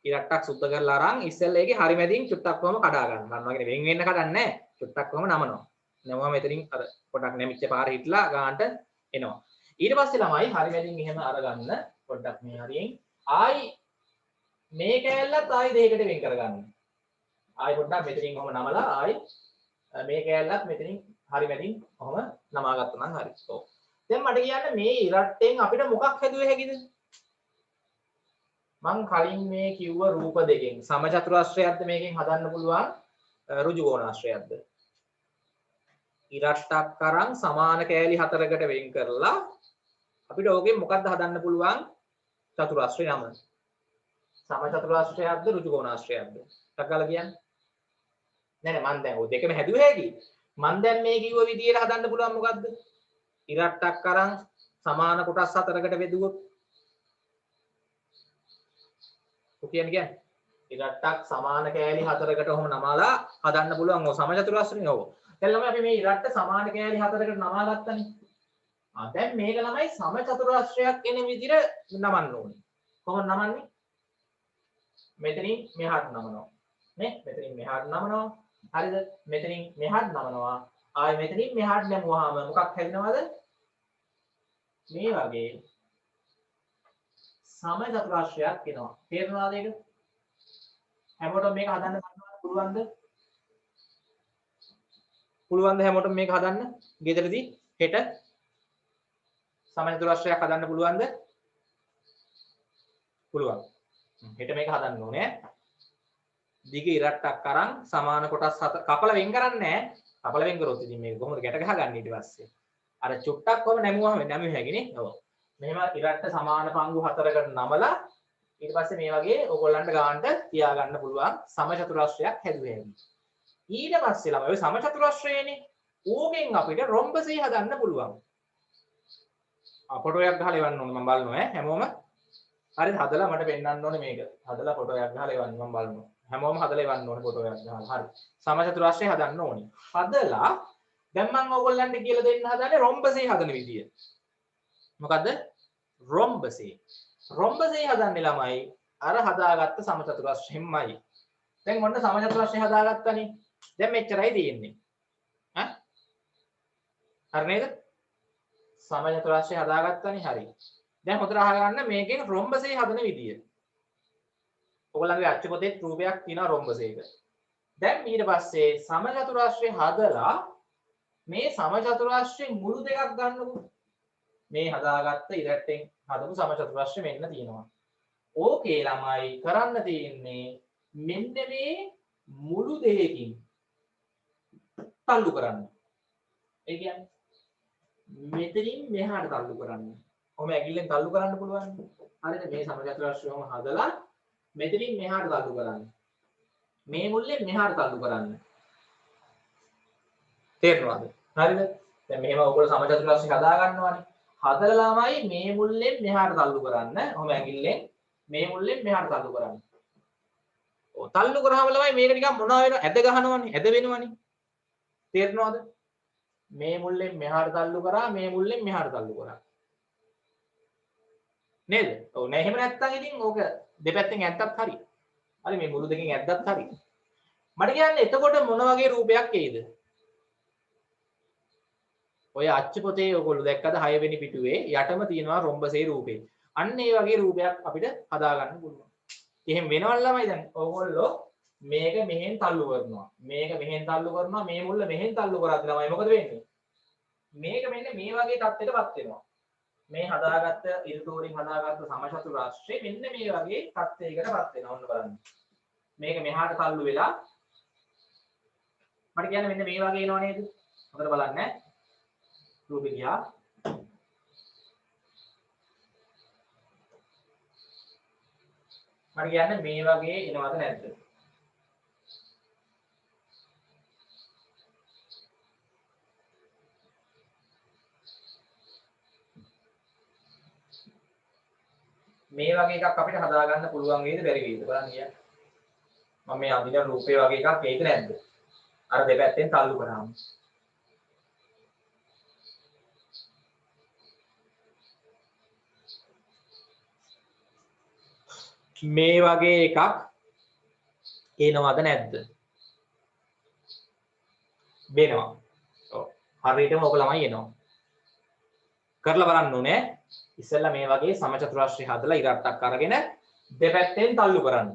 ඉරට්ටක් සුද්ධ කරලා අරන් ඉස්සෙල්ලා ඒකේ හරි මැදින් චුට්ටක් කොහොම කඩා ගන්න. ගන්නවා කියන්නේ වෙන් වෙන්න කඩන්නේ නැහැ. චුට්ටක් කොහොම නමනවා. නමුවා මෙතනින් අර පොඩ්ඩක් නැමිච්ච පාර හිටලා ගන්නට එනවා. ඊට පස්සේ ළමයි හරි මැදින් එහෙම අරගන්න පොඩ්ඩක් මේ හරියෙන් ආයි මේ කෑල්ලත් ආයි දෙයකට වෙන් කරගන්න. ආයි පොඩ්ඩක් මෙතනින් කොහොම නමලා ආයි මේ කෑල්ලත් මෙතනින් හරි මැදින් කොහොම නමා ගත්තා නම් හරි. ඔව්. දැන් මට කියන්න මේ ඉරට්ටෙන් අපිට මොකක් හැදුවේ හැකිද? මං කලින් මේ කිව්ව රූප දෙකෙන් සමචතුරාශ්‍රයක්ද මේකෙන් හදන්න පුළුවන් ඍජු කෝණාශ්‍රයක්ද? ඉරට්ටක් අරන් සමාන කෑලි 4කට වෙන් කරලා අපිට ඕකෙන් මොකක්ද හදන්න පුළුවන් චතුරාශ්‍රය නම? සමචතුරාශ්‍රයක්ද ඍජු කෝණාශ්‍රයක්ද? ටක්ගාලා කියන්නේ? නෑ මං දැන් ඔය දෙකම හැදුවේ හැකි. මං දැන් මේ කිව්ව විදියට හදන්න පුළුවන් මොකද්ද? ඉරට්ටක් අරන් සමාන කොටස් 4කට බෙදුවොත් කියන්නේ ඉරට්ටක් සමාන කෑලි 4කට ඔහොම නමලා හදන්න පුළුවන් ඔය සමචතුරාශ්‍රය නෝ. දැන් ළමයි අපි මේ ඉරට්ට සමාන කෑලි 4කට නමා ගත්තනේ. දැන් මේක ළමයි සමචතුරාශ්‍රයක් එන විදිහට නමන්න ඕනේ. කොහොමද නමන්නේ? මෙතනින් මෙහාට නමනවා. නේ? මෙතනින් මෙහාට නමනවා. හරිද? මෙතනින් මෙහාට නමනවා. ආයෙ මෙතනින් මෙහාට නැමුවාම මොකක් හැදෙනවද? මේ වගේ සමචතුරාශ්‍රයක් එනවා. තේරෙනවද ඒක? හැමෝටම මේක හදන්න පුළුවන්ද? පුළුවන්ද හැමෝටම මේක හදන්න? ගෙදරදී හෙට සමචතුරාශ්‍රයක් හදන්න පුළුවන්ද? පුළුවන්. හෙට මේක හදන්න ඕනේ. දිග ඉරට්ටක් අරන් සමාන කොටස් 7 කපලා වෙන් කරන්නේ නැහැ. කපලා වෙන් කරොත් ඉතින් මේක කොහොමද ගැට ගහගන්නේ ඊට පස්සේ? අර චුට්ටක් කොහොම නැමුවම නැමුව හැකිනේ. ඔව්. මෙහෙම ඉරට්ට සමාන පංගු 4කට නමලා ඊට පස්සේ මේ වගේ ඕගොල්ලන්ට ගානට තියා ගන්න පුළුවන් සමචතුරාශ්‍රයක් හැදුවේ හැකි. ඊට පස්සේ ළමයි ඔය සමචතුරාශ්‍රයනේ ඕකෙන් අපිට රොම්බසේ හදන්න පුළුවන්. ෆොටෝ එකක් ගහලා එවන්න ඕනේ මම බලනවා ඈ හැමෝම. හරිද? හදලා මට පෙන්නන්න ඕනේ මේක. හදලා ෆොටෝ එකක් ගහලා එවන්න මම බලනවා. හැමෝම හදලා එවන්න ඕනේ ෆොටෝ එකක් ගහලා. හරි. සමචතුරාශ්‍රය හදන්න ඕනේ. හදලා දැන් මම ඕගොල්ලන්ට කියලා දෙන්න හදන්නේ රොම්බසේ හදන විදිය. මොකද්ද? රොම්බසේ. රොම්බසේ හදන්නේ ළමයි අර හදාගත්ත සමචතුරාශ්‍රයෙන්මයි. දැන් ඔන්න සමචතුරාශ්‍රය හදාගත්තනේ. දැන් මෙච්චරයි තියෙන්නේ. ඈ? හරි නේද? සමචතුරාශ්‍රය හදාගත්තනේ හරි. දැන් හොඳට අහගන්න මේකෙන් රොම්බසේ හදන විදිය. ඔයගොල්ලන්ගේ අච්චු පොතේ රූපයක් තියෙනවා රොම්බසේක. දැන් ඊට පස්සේ සමචතුරාශ්‍රය හදලා මේ සමචතුරාශ්‍රයෙන් මුළු දෙකක් ගන්නකො. මේ හදාගත්ත ඉරට්ටෙන් හදපු සමචතුරාශ්‍රය මෙන්න තියෙනවා. ඕකේ ළමයි කරන්න තියෙන්නේ මෙන්න මේ මුළු දෙකකින් තල්ලු කරන්න. ඒ කියන්නේ මෙතනින් මෙහාට තල්ලු කරන්න. කොහොම ඇඟිල්ලෙන් තල්ලු කරන්න පුළුවන්. හරිද? මේ සමචතුරාශ්‍රයම හදලා මෙතනින් මෙහාට තල්ලු කරන්න. මේ මුල්ලෙන් මෙහාට තල්ලු කරන්න. තේරුණාද? හරිද? දැන් මෙහෙම ඔයගොල්ලෝ සමචතුරාශ්‍රය හදා ගන්නවානේ. හදලාමයි මේ මුල්ලෙන් මෙහාට තල්ලු කරන්න. කොහොම ඇඟිල්ලෙන් මේ මුල්ලෙන් මෙහාට තල්ලු කරන්න. ඔව් තල්ලු කරාම ළමයි මේක නිකන් මොනවා වෙනවද? ඇද ගහනවනේ, ඇද වෙනවනේ. තේරුණාද? මේ මුල්ලෙන් මෙහාට තල්ලු කරා, මේ මුල්ලෙන් මෙහාට තල්ලු කරා. නේද? ඔව් නෑ එහෙම නැත්තම් ඉතින් ඕක දෙපැත්තෙන් ඇද්දත් හරි. හරි මේ මුළු දෙකෙන් ඇද්දත් හරි. මට කියන්නේ එතකොට මොන වගේ රූපයක් එයිද? ඔය අච්චු පොතේ ඔයගොල්ලෝ දැක්කද 6 වෙනි පිටුවේ යටම තියෙනවා රොම්බසේ රූපේ. අන්න ඒ වගේ රූපයක් අපිට හදා ගන්න පුළුවන්. එහෙම වෙනවල් ළමයි දැන් ඔයගොල්ලෝ මේක මෙහෙන් තල්ලු කරනවා. මේක මෙහෙන් තල්ලු කරනවා. මේ මුල්ල මෙහෙන් තල්ලු කරද්දි ළමයි මොකද වෙන්නේ? මේක මෙන්න මේ වගේ තත්ත්වයකටපත් වෙනවා. මේ හදාගත්ත ඉරිතෝරින් හදාගත්ත සමචතුරාශ්‍රය මෙන්න මේ වගේ තත්ත්වයකටපත් වෙනවා. ඔන්න බලන්න. මේක මෙහාට තල්ලු වෙලා මට කියන්නේ මෙන්න මේ වගේ එනවා නේද? හොඳට බලන්න ඈ. රූපේ ගියා. මට කියන්නේ මේ වගේ එනවද නැද්ද? මේ වගේ එකක් අපිට හදා ගන්න පුළුවන් වේද බැරි වේද බලන්න කියන්නේ. මම මේ අඳින රූපේ වගේ එකක් ඒකද නැද්ද? අර දෙපැත්තෙන් තල්ලු කරාම. මේ වගේ එකක් එනවද නැද්ද? වෙනවා. ඔව්. හරියටම ඔක ළමයි එනවා. කරලා බලන්න ඕනේ. ඉස්සෙල්ලා මේ වගේ සමචතුරාශ්‍රය හදලා ඉරට්ටක් අරගෙන දෙපැත්තෙන් තල්ලු කරන්න.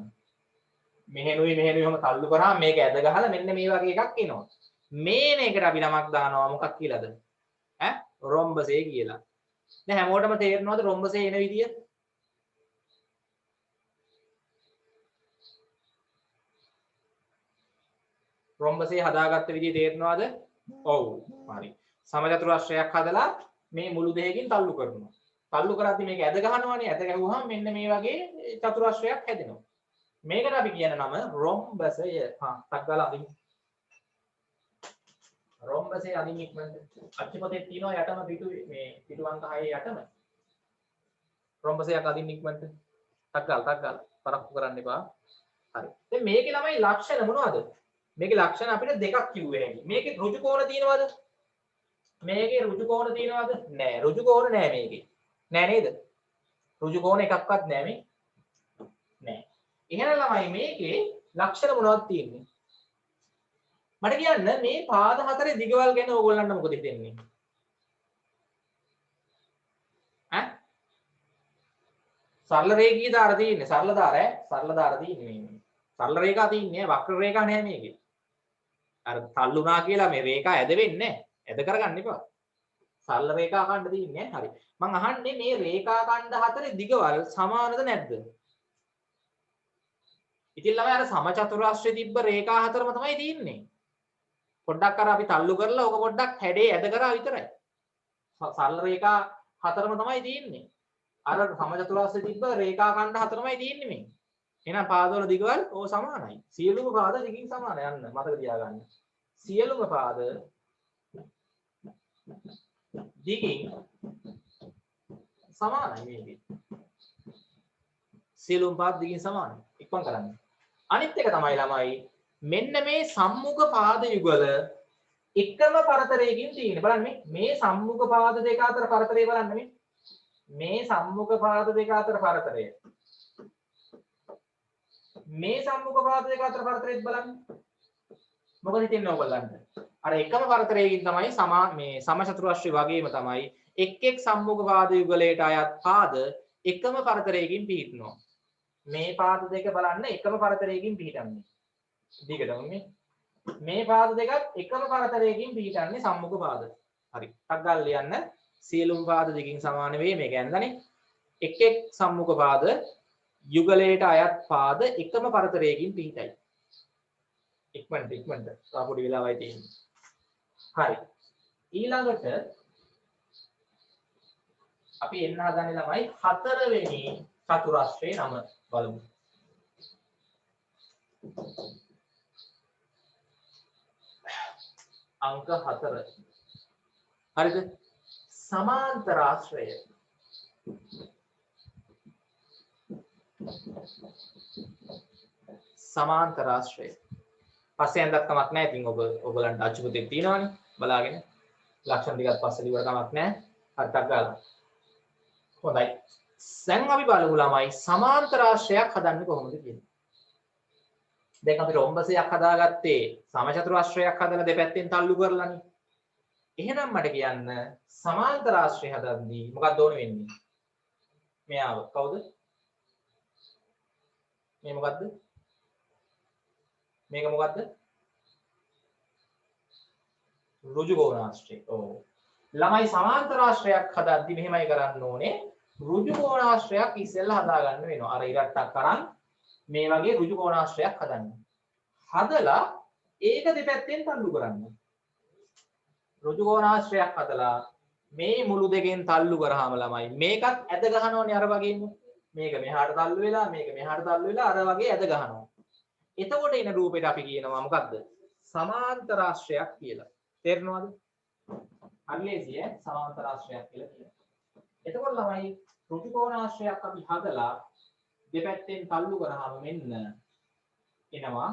මෙහෙනුයි මෙහෙනුයිම තල්ලු කරාම මේක ඇද ගහලා මෙන්න මේ වගේ එකක් එනවා. මේන එකට අපි නමක් දානවා මොකක් කියලාද? ඈ රොම්බසේ කියලා. දැන් හැමෝටම තේරෙනවද රොම්බසේ එන විදිය? රොම්බසේ හදාගත්ත විදිය තේරෙනවද? ඔව්. හරි. සමචතුරාශ්‍රයක් හදලා මේ මුළු දෙකකින් තල්ලු කරනවා. තල්ලු කරද්දි මේක ඇද ගහනවානේ. ඇද ගැහුවාම මෙන්න මේ වගේ චතුරාශ්‍රයක් හැදෙනවා. මේකට අපි කියන නම රොම්බසය. ටක් ගාලා අදින්න. රොම්බසේ අදින්න ඉක්මනට. අච්චුපතේ තියෙනවා යටම පිටුවේ මේ පිටු අංක 6 යටම. රොම්බසයක් අදින්න ඉක්මනට. ටක් ගාලා පරක්කු කරන්න එපා. හරි. දැන් මේකේ ළමයි ලක්ෂණ මොනවද? මේකේ ලක්ෂණ අපිට දෙකක් කිව්වේ හැකි. මේකේ ඍජු කෝණ තියෙනවද? මේකේ ඍජු කෝණ තියෙනවද? නෑ. ඍජු කෝණ නෑ මේකේ. නෑ නේද? ඍජු කෝණ එකක්වත් නෑ මේ. නෑ. එහෙනම් ළමයි මේකේ ලක්ෂණ මොනවද තියෙන්නේ? මට කියන්න මේ පාද හතරේ දිගවල් ගැන ඕගොල්ලන්ට මොකද හිතෙන්නේ? ඈ? සරල රේඛීය දාර තියෙන්නේ. සරල දාර ඈ. සරල දාර තියෙන්නේ මේ. සරල රේඛා තියෙන්නේ වක්‍ර රේඛා නෑ මේකේ. අර තල්ලුනා කියලා මේ රේඛා ඇද වෙන්නේ නැහැ. ඇද කරගන්න එපා. සරල රේඛා කණ්ඩ තියෙන්නේ හරි. මම අහන්නේ මේ රේඛා කණ්ඩ හතරේ දිගවල් සමානද නැද්ද? ඉතින් ළමයි අර සමචතුරාශ්‍රයේ තිබ්බ රේඛා හතරම තමයි තියෙන්නේ. පොඩ්ඩක් අර අපි තල්ලු කරලා ඕක පොඩ්ඩක් හැඩේ ඇද කරා විතරයි. සරල රේඛා හතරම තමයි තියෙන්නේ. අර සමචතුරාශ්‍රයේ තිබ්බ රේඛා කණ්ඩ හතරමයි තියෙන්නේ මේ. එහෙනම් පාදවල දිගවල් ඕ සමානයි. සියලුම පාද දිගින් සමානයි. යන්න මතක තියාගන්න. සියලුම පාද දිගින් සමානයි මේකේ. සියලුම පාද දිගින් සමානයි. ඉක්මන් කරන්න. අනිත් එක තමයි ළමයි මෙන්න මේ සම්මුඛ පාද යුගල එකම පරතරයකින් තියෙන්නේ. බලන්න මේ සම්මුඛ පාද දෙක අතර පරතරය බලන්න මේ සම්මුඛ පාද දෙක අතර පරතරය. මේ සම්මුඛ පාද දෙක අතර පරතරයත් බලන්න. මොකද හිතෙන්නේ ඔයගොල්ලන්ට? අර එකම පරතරයකින් තමයි මේ සමචතුරස්‍රය වගේම තමයි එක් සම්මුඛ පාද යුගලයට අයත් පාද එකම පරතරයකින් පිහිටනවා. මේ පාද දෙක බලන්න එකම පරතරයකින් පිහිටන්නේ. දිගටම මේ පාද දෙකත් එකම පරතරයකින් පිහිටන්නේ සම්මුඛ පාද. හරි. ටක් ගාලා ලියන්න. සියලුම පාද දෙකකින් සමාන වේ මේක ඇඳනේ. එක් සම්මුඛ පාද යුගලයට අයත් පාද එකම පරතරයකින් පිහිටයි. ඉක්මනට පොඩි වෙලාවයි තියෙන්නේ. හරි. ඊළඟට අපි එන්න හදන්නේ ළමයි හතරවෙනි චතුරස්‍රයේ නම බලමු. අංක 4. හරිද? සමාන්තරාශ්‍රය. සමාන්තරාශ්‍රය. පස්සේ යන්නත් කමක් නැහැ. ඉතින් ඔයගලන්ට අච්චුපතේ තියෙනවනේ. බලාගෙන. ලක්ෂණ ටිකක් පස්සේ ඉවර කමක් නැහැ. හරිටක් ගාලා. හොඳයි. දැන් අපි බලමු ළමයි සමාන්තරාශ්‍රයක් හදන්නේ කොහොමද කියලා. දැන් අපි රොම්බසයක් හදාගත්තේ සමචතුරාශ්‍රයක් හදලා දෙපැත්තෙන් තල්ලු කරලානේ. එහෙනම් මට කියන්න සමාන්තරාශ්‍රය හදද්දී මොකක්ද ඕන වෙන්නේ? මෙයාව කවුද? මේ මොකද්ද? මේක මොකද්ද? ඍජු කෝණාශ්‍රය. ඔව්. ළමයි සමාන්තරාශ්‍රයක් හදද්දී මෙහෙමයි කරන්න ඕනේ. ඍජු කෝණාශ්‍රයක් ඉස්සෙල්ලා හදා ගන්න වෙනවා. අර ඉරට්ටක් කරන් මේ වගේ ඍජු කෝණාශ්‍රයක් හදන්න. හදලා ඒක දෙපැත්තෙන් තල්ලු කරන්න. ඍජු කෝණාශ්‍රයක් හදලා මේ මුළු දෙකෙන් තල්ලු කරාම ළමයි මේකත් ඇද ගහනවනේ අර වගේම. මේක මෙහාට තල්ලු වෙලා මේක මෙහාට තල්ලු වෙලා අර වගේ ඇද ගහනවා. එතකොට එන රූපෙට අපි කියනවා මොකක්ද? සමාන්තරාශ්‍රයක් කියලා. තේරෙනවද? අල්ලේසිය සමාන්තරාශ්‍රයක් කියලා කියනවා. එතකොට ළමයි ඍජු කෝණාශ්‍රයක් අපි හදලා දෙපැත්තෙන් තල්ලු කරාම මෙන්න එනවා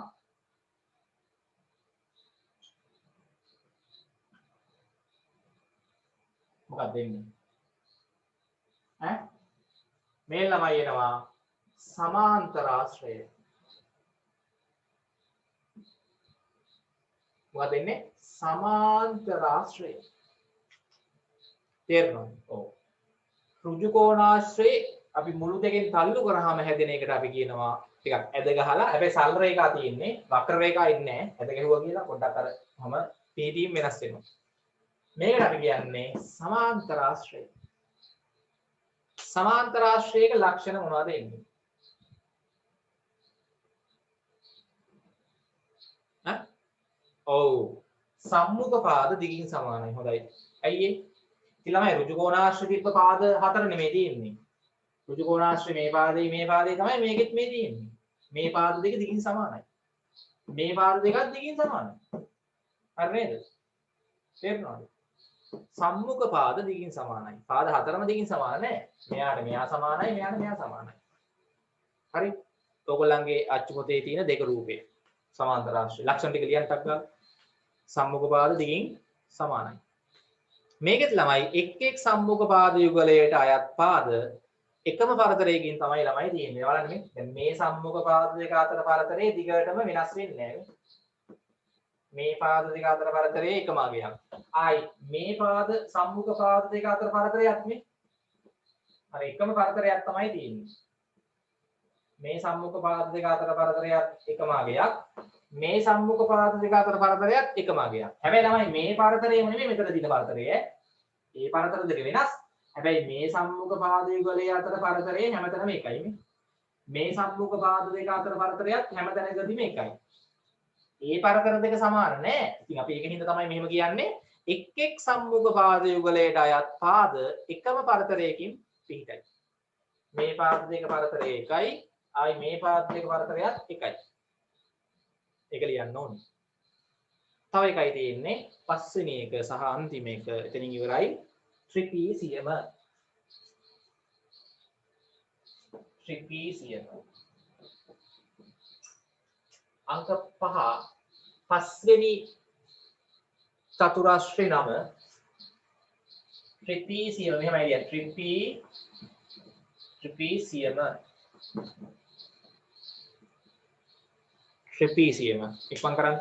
මොකක්ද වෙන්නේ? මේ ළමයි එනවා සමාන්තරාශ්‍රය. මොකක්ද වෙන්නේ? සමාන්තරාශ්‍රය. තේරෙනවද? ඔව්. ඍජු කෝණාශ්‍රේ අපි මුළු දෙකෙන් තල්ලු කරාම හැදෙන එකට අපි කියනවා ටිකක් ඇද ගහලා හැබැයි සරල රේඛා තියෙන්නේ වක්‍ර රේඛා ඉන්නේ නැහැ. ඇද ගැහුවා කියලා පොඩ්ඩක් අර මම පීටීම් වෙනස් වෙනවා. මේකට අපි කියන්නේ සමාන්තරාශ්‍රය. සමාන්තරාශ්‍රයක ලක්ෂණ මොනවද එන්නේ? ඔව්. සම්මුඛ පාද දිගින් සමානයි. හොඳයි. ඇයි ඒ? ළමයි ඍජු කෝණාශ්‍රය තිබ්බ පාද හතර නෙමෙයි තියෙන්නේ. ඍජු කෝණාශ්‍රය මේ පාදේ තමයි මේකෙත් මේ තියෙන්නේ. මේ පාද දෙක දිගින් සමානයි. මේ පාද දෙකත් දිගින් සමානයි. හරි නේද? තේරුණාද? සම්මුඛ පාද දිගින් සමානයි. පාද හතරම දිගින් සමාන නැහැ. මෙයාට මෙයා සමානයි, මෙයාට මෙයා සමානයි. හරි? ඔයගොල්ලන්ගේ අච්චු පොතේ තියෙන දෙක රූපේ සමාන්තරාශ්‍රය. ලක්ෂණ ටික ලියන්නත් ගන්න. සම්මුඛ පාද දිගින් සමානයි. මේකෙත් ළමයි එක් සම්මුඛ පාද යුගලයට අයත් පාද එකම පරතරයකින් තමයි ළමයි තියෙන්නේ. බලන්න මේ. දැන් මේ සම්මුඛ පාද දෙක අතර පරතරය දිගටම වෙනස් වෙන්නේ නැහැ. මේ පාද දෙක අතර පරතරය එකම අගයක්. ආයි මේ පාද සම්මුඛ පාද දෙක අතර පරතරයක් මේ. අර එකම පරතරයක් තමයි තියෙන්නේ. මේ සම්මුඛ පාද දෙක අතර පරතරයක් එකම අගයක්. මේ සම්මුඛ පාද දෙක අතර පරතරයක් එකම අගයක්. හැබැයි ළමයි මේ පරතරයම නෙමෙයි මෙතන දින පරතරය. ඒ පරතර දෙක වෙනස්. හැබැයි මේ සම්මුඛ පාද යුගලයේ අතර පරතරය හැමතැනම එකයි මේ. මේ සම්මුඛ පාද දෙක අතර පරතරයක් හැමතැනකදීම එකයි. ඒ පරතර දෙක සමාන නෑ. ඉතින් අපි ඒකින්ද තමයි මෙහෙම කියන්නේ එක් සම්මුඛ පාද යුගලයට අයත් පාද එකම පරතරයකින් පිහිටයි. මේ පාද දෙක පරතරය එකයි. ආයි මේ පාද දෙක පරතරයත් එකයි. ඒක ලියන්න ඕනේ. තව එකයි තියෙන්නේ පස්වෙනි එක සහ අන්තිම එක එතනින් ඉවරයි ත්‍රිපීසියම අංක 5 පස්වෙනි චතුරාශ්‍රේ නම ත්‍රිපීසියම මෙහෙමයි කියන්නේ ත්‍රිපීසියම ඉක්මන් කරන්න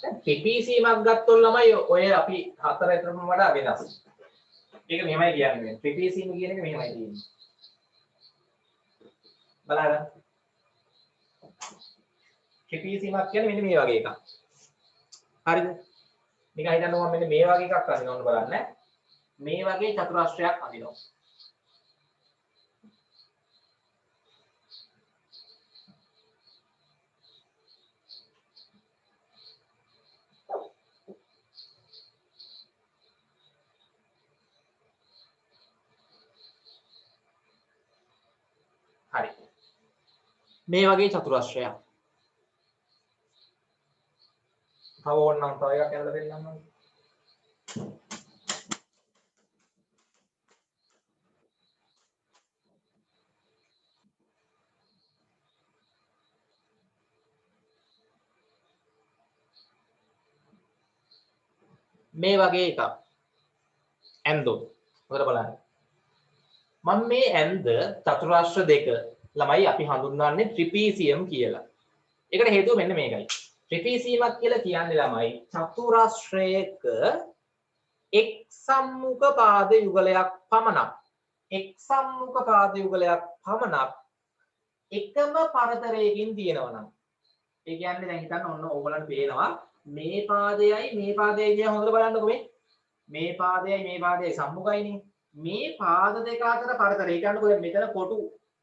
දැන් ත්‍රිපීසීමක් ගත්තොත් ළමයි ඔය අපි හතර විතරම වඩා වෙනස්. ඒක මෙහෙමයි කියන්නේ. ත්‍රිපීසීම කියන එක මෙහෙමයි තියෙන්නේ. බලන්න. ත්‍රිපීසීමක් කියන්නේ මෙන්න මේ වගේ එකක්. හරිද? නිකන් හිතන්න මම මෙන්න මේ වගේ එකක් අඳිනවා ඔන්න බලන්න. මේ වගේ චතුරාශ්‍රයක් අඳිනවා. හරි. මේ වගේ චතුරස්‍රයක්. තව ඕනනම් තව එකක් ඇරලා දෙන්නම් මම. මේ වගේ එකක්. ඇන්දෝ. හොඳට බලන්න. මම මේ ඇන්ද චතුරාශ්‍ර දෙක ළමයි අපි හඳුන්වන්නේ ත්‍රිපීසියම් කියලා. ඒකට හේතුව මෙන්න මේකයි. ත්‍රිපීසියමක් කියලා කියන්නේ ළමයි චතුරාශ්‍රයක එක් සම්මුඛ පාද යුගලයක් පමණක් එකම පරතරයකින් තියෙනවා නම් ඒ කියන්නේ දැන් හිතන්න ඔන්න ඕගලන්ට පේනවා මේ පාදයයි කියන හොඳට බලන්නකො මේ පාදයයි සම්මුඛයිනේ මේ පාද දෙක අතර පරතරය කියන්නකො දැන් මෙතන කොටු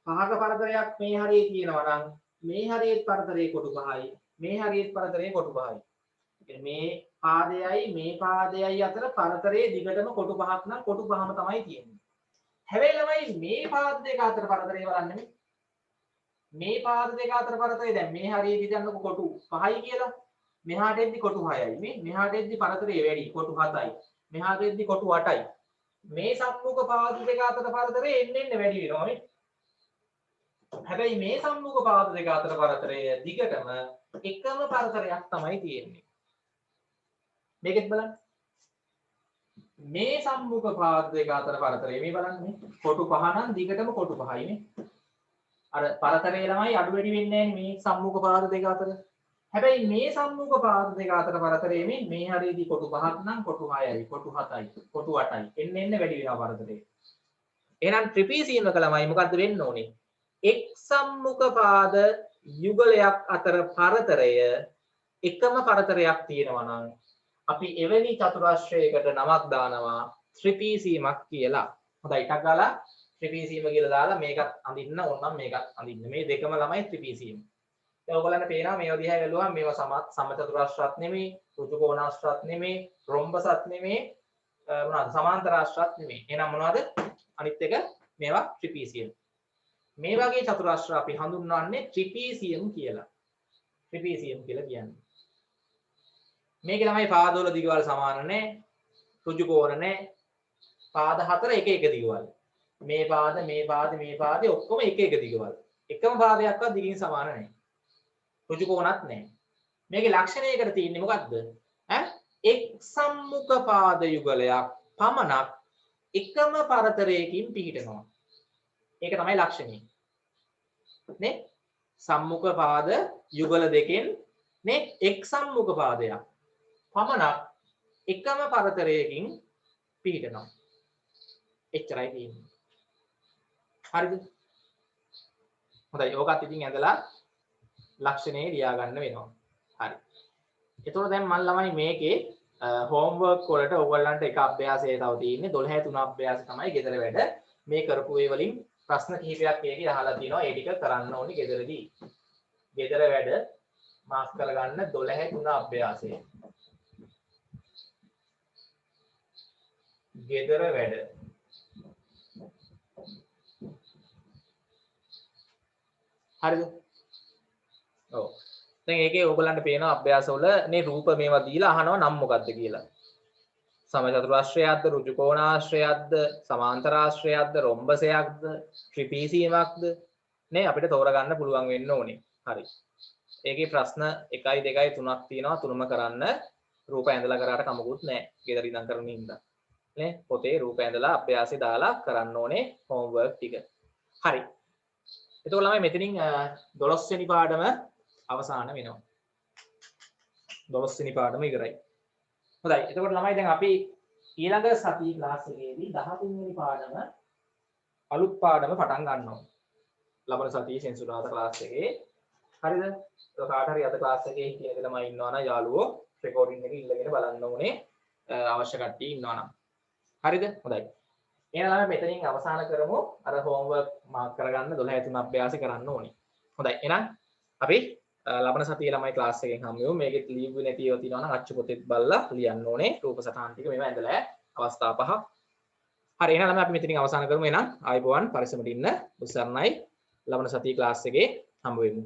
පහක පරතරයක් මේ හරියේ තියෙනවා නම් මේ හරියේ පරතරයේ කොටු පහයි මේ හරියේ පරතරයේ කොටු පහයි. මේ පාදයයි අතර පරතරයේ දිගටම කොටු පහක් නම් කොටු පහම තමයි තියෙන්නේ. හැබැයි ළමයි මේ පාද දෙක අතර පරතරය බලන්න මේ පාද දෙක අතර පරතරය දැන් මේ හරියේ දිගන්නකො කොටු 5යි කියලා. මෙහාට එද්දි කොටු 6යි. මෙහාට එද්දි පරතරය වැඩි කොටු 7යි. මෙහාට එද්දි කොටු 8යි. මේ සම්මුඛ පාද දෙක අතර පරතරය එන්න වැඩි වෙනවා නේ. හැබැයි මේ සම්මුඛ පාද දෙක අතර පරතරය දිගටම එකම පරතරයක් තමයි තියෙන්නේ. මේකෙත් බලන්න. මේ සම්මුඛ පාද දෙක අතර පරතරය මේ බලන්න කොටු 5 නම් දිගටම කොටු 5යි නේ. අර පරතරය ළමයි අඩු වැඩි වෙන්නේ නැහැ මේ සම්මුඛ පාද දෙක අතර. හැබැයි මේ සම්මුඛ පාද දෙක අතර පරතරය මේ හරියදී කොටු 5ක් නම් කොටු 6යි කොටු 7යි කොටු 8යි එන්න වැඩි වෙනවා පරතරය. එහෙනම් ත්‍රිපීසියමක ළමයි මොකද්ද වෙන්න ඕනේ? එක් සම්මුඛ පාද යුගලයක් අතර පරතරය එකම පරතරයක් තියෙනවා නම් අපි එවැනි චතුරාශ්‍රයකට නමක් දානවා ත්‍රිපීසියමක් කියලා. හොඳයි ටක් ගාලා ත්‍රිපීසියම කියලා දාලා මේකත් අඳින්න ඕනම් මේකත් අඳින්න. මේ දෙකම ළමයි ත්‍රිපීසියම. දැන් ඔයගොල්ලන්ට පේනවා මේවා දිහා බැලුවම මේවා සමචතුරාශ්‍රත් නෙමෙයි, ඍජුකෝණාශ්‍රත් නෙමෙයි, රොම්බසත් නෙමෙයි, මොනවාද සමාන්තරාශ්‍රත් නෙමෙයි. එහෙනම් මොනවද? අනිත් එක මේවා ත්‍රිපීසියම. මේ වගේ චතුරාශ්‍ර අපි හඳුන්වන්නේ ත්‍රිපීසියම් කියලා. ත්‍රිපීසියම් කියලා කියන්නේ. මේක තමයි පාදවල දිගවල් සමාන නැහැ. ඍජු කෝණ නැහැ. පාද හතර එක එක දිගවල්. මේ පාද ඔක්කොම එක එක දිගවල්. එකම පාදයක්වත් දිගින් සමාන නැහැ. ඍජු කෝණත් නැහැ. මේකේ ලක්ෂණයකට තියෙන්නේ මොකද්ද? එක් සම්මුඛ පාද යුගලයක් පමණක් එකම පරතරයකින් පිහිටනවා. ඒක තමයි ලක්ෂණය. නේ? සම්මුඛ පාද යුගල දෙකෙන් නේ එක් සම්මුඛ පාදයක් පමණක් එකම පරතරයකින් පිහිටනවා. එච්චරයි තියෙන්නේ. හරිද? හොඳයි. ඕකත් ඉතින් ඇඳලා ලක්ෂණේ ලියා ගන්න වෙනවා. හරි. එතකොට දැන් මම ළමයි මේකේ හෝම්වර්ක් වලට ඔයගොල්ලන්ට එක අභ්‍යාසය තව තියෙන්නේ 12 3 අභ්‍යාස තමයි ගෙදර වැඩ. මේ කරපු ඒ වලින් ප්‍රශ්න කිහිපයක් මේකේ අහලා තියෙනවා. ඒ ටික කරන්න ඕනේ ගෙදරදී. ගෙදර වැඩ මාක් කරගන්න 12 3 අභ්‍යාසය. ගෙදර වැඩ හරිද? ඔව්. දැන් ඒකේ ඕගලන්ට පේන අභ්‍යාසවල මේ රූප මේවා දීලා අහනවා නම් මොකක්ද කියලා. සමචතුරාශ්‍රයයක්ද, ඍජුකෝණාශ්‍රයයක්ද, සමාන්තරාශ්‍රයයක්ද, රොම්බසයක්ද, ත්‍රිපීසීමක්ද නේ අපිට තෝරගන්න පුළුවන් වෙන්න ඕනේ. හරි. ඒකේ ප්‍රශ්න 1 2 3ක් තියෙනවා. තුනම කරන්න රූප ඇඳලා කරාට කමකුත් නැහැ. ගෙදර ඉඳන් කරන හින්දා. නේ? පොතේ රූප ඇඳලා අභ්‍යාසය දාලා කරන්න ඕනේ හෝම්වර්ක් ටික. හරි. එතකොට ළමයි මෙතනින් 12 වෙනි පාඩම අවසන් වෙනවා. 12 වෙනි පාඩම ඉවරයි. හොඳයි. එතකොට ළමයි දැන් අපි ඊළඟ සතියේ ක්ලාස් එකේදී 13 වෙනි පාඩම අලුත් පාඩම පටන් ගන්නවා. ලබන සතියේ සෙන්සුරාදා ක්ලාස් එකේ. හරිද? ඒක කාට හරි අද ක්ලාස් එකේ හිටිය ළමයි ඉන්නවා නම් යාළුවෝ රෙකෝඩින් එක ඉල්ලගෙන බලන්න ඕනේ. අවශ්‍ය කට්ටිය ඉන්නවා නම්. හරිද? හොඳයි. එහෙනම් ළමයි මෙතනින් අවසන් කරමු. අර හෝම්වර්ක් මාක් කරගන්න 12 3 අභ්‍යාස කරන්න ඕනේ. හොඳයි. එහෙනම් අපි ලබන සතියේ ළමයි ක්ලාස් එකෙන් හමු වෙමු. මේකෙත් ලියුවේ නැති ඒවා තියෙනවා නම් අච්චු පොතෙත් බලලා ලියන්න ඕනේ. රූප සටහන් ටික මේවා ඇඳලා අවස්ථා 5. හරි. එහෙනම් ළමයි අපි මෙතනින් අවසන් කරමු. එහෙනම් ආයිබෝවන් පරිස්සමට ඉන්න. උසරණයි. ලබන සතියේ ක්ලාස් එකේ හමු වෙමු.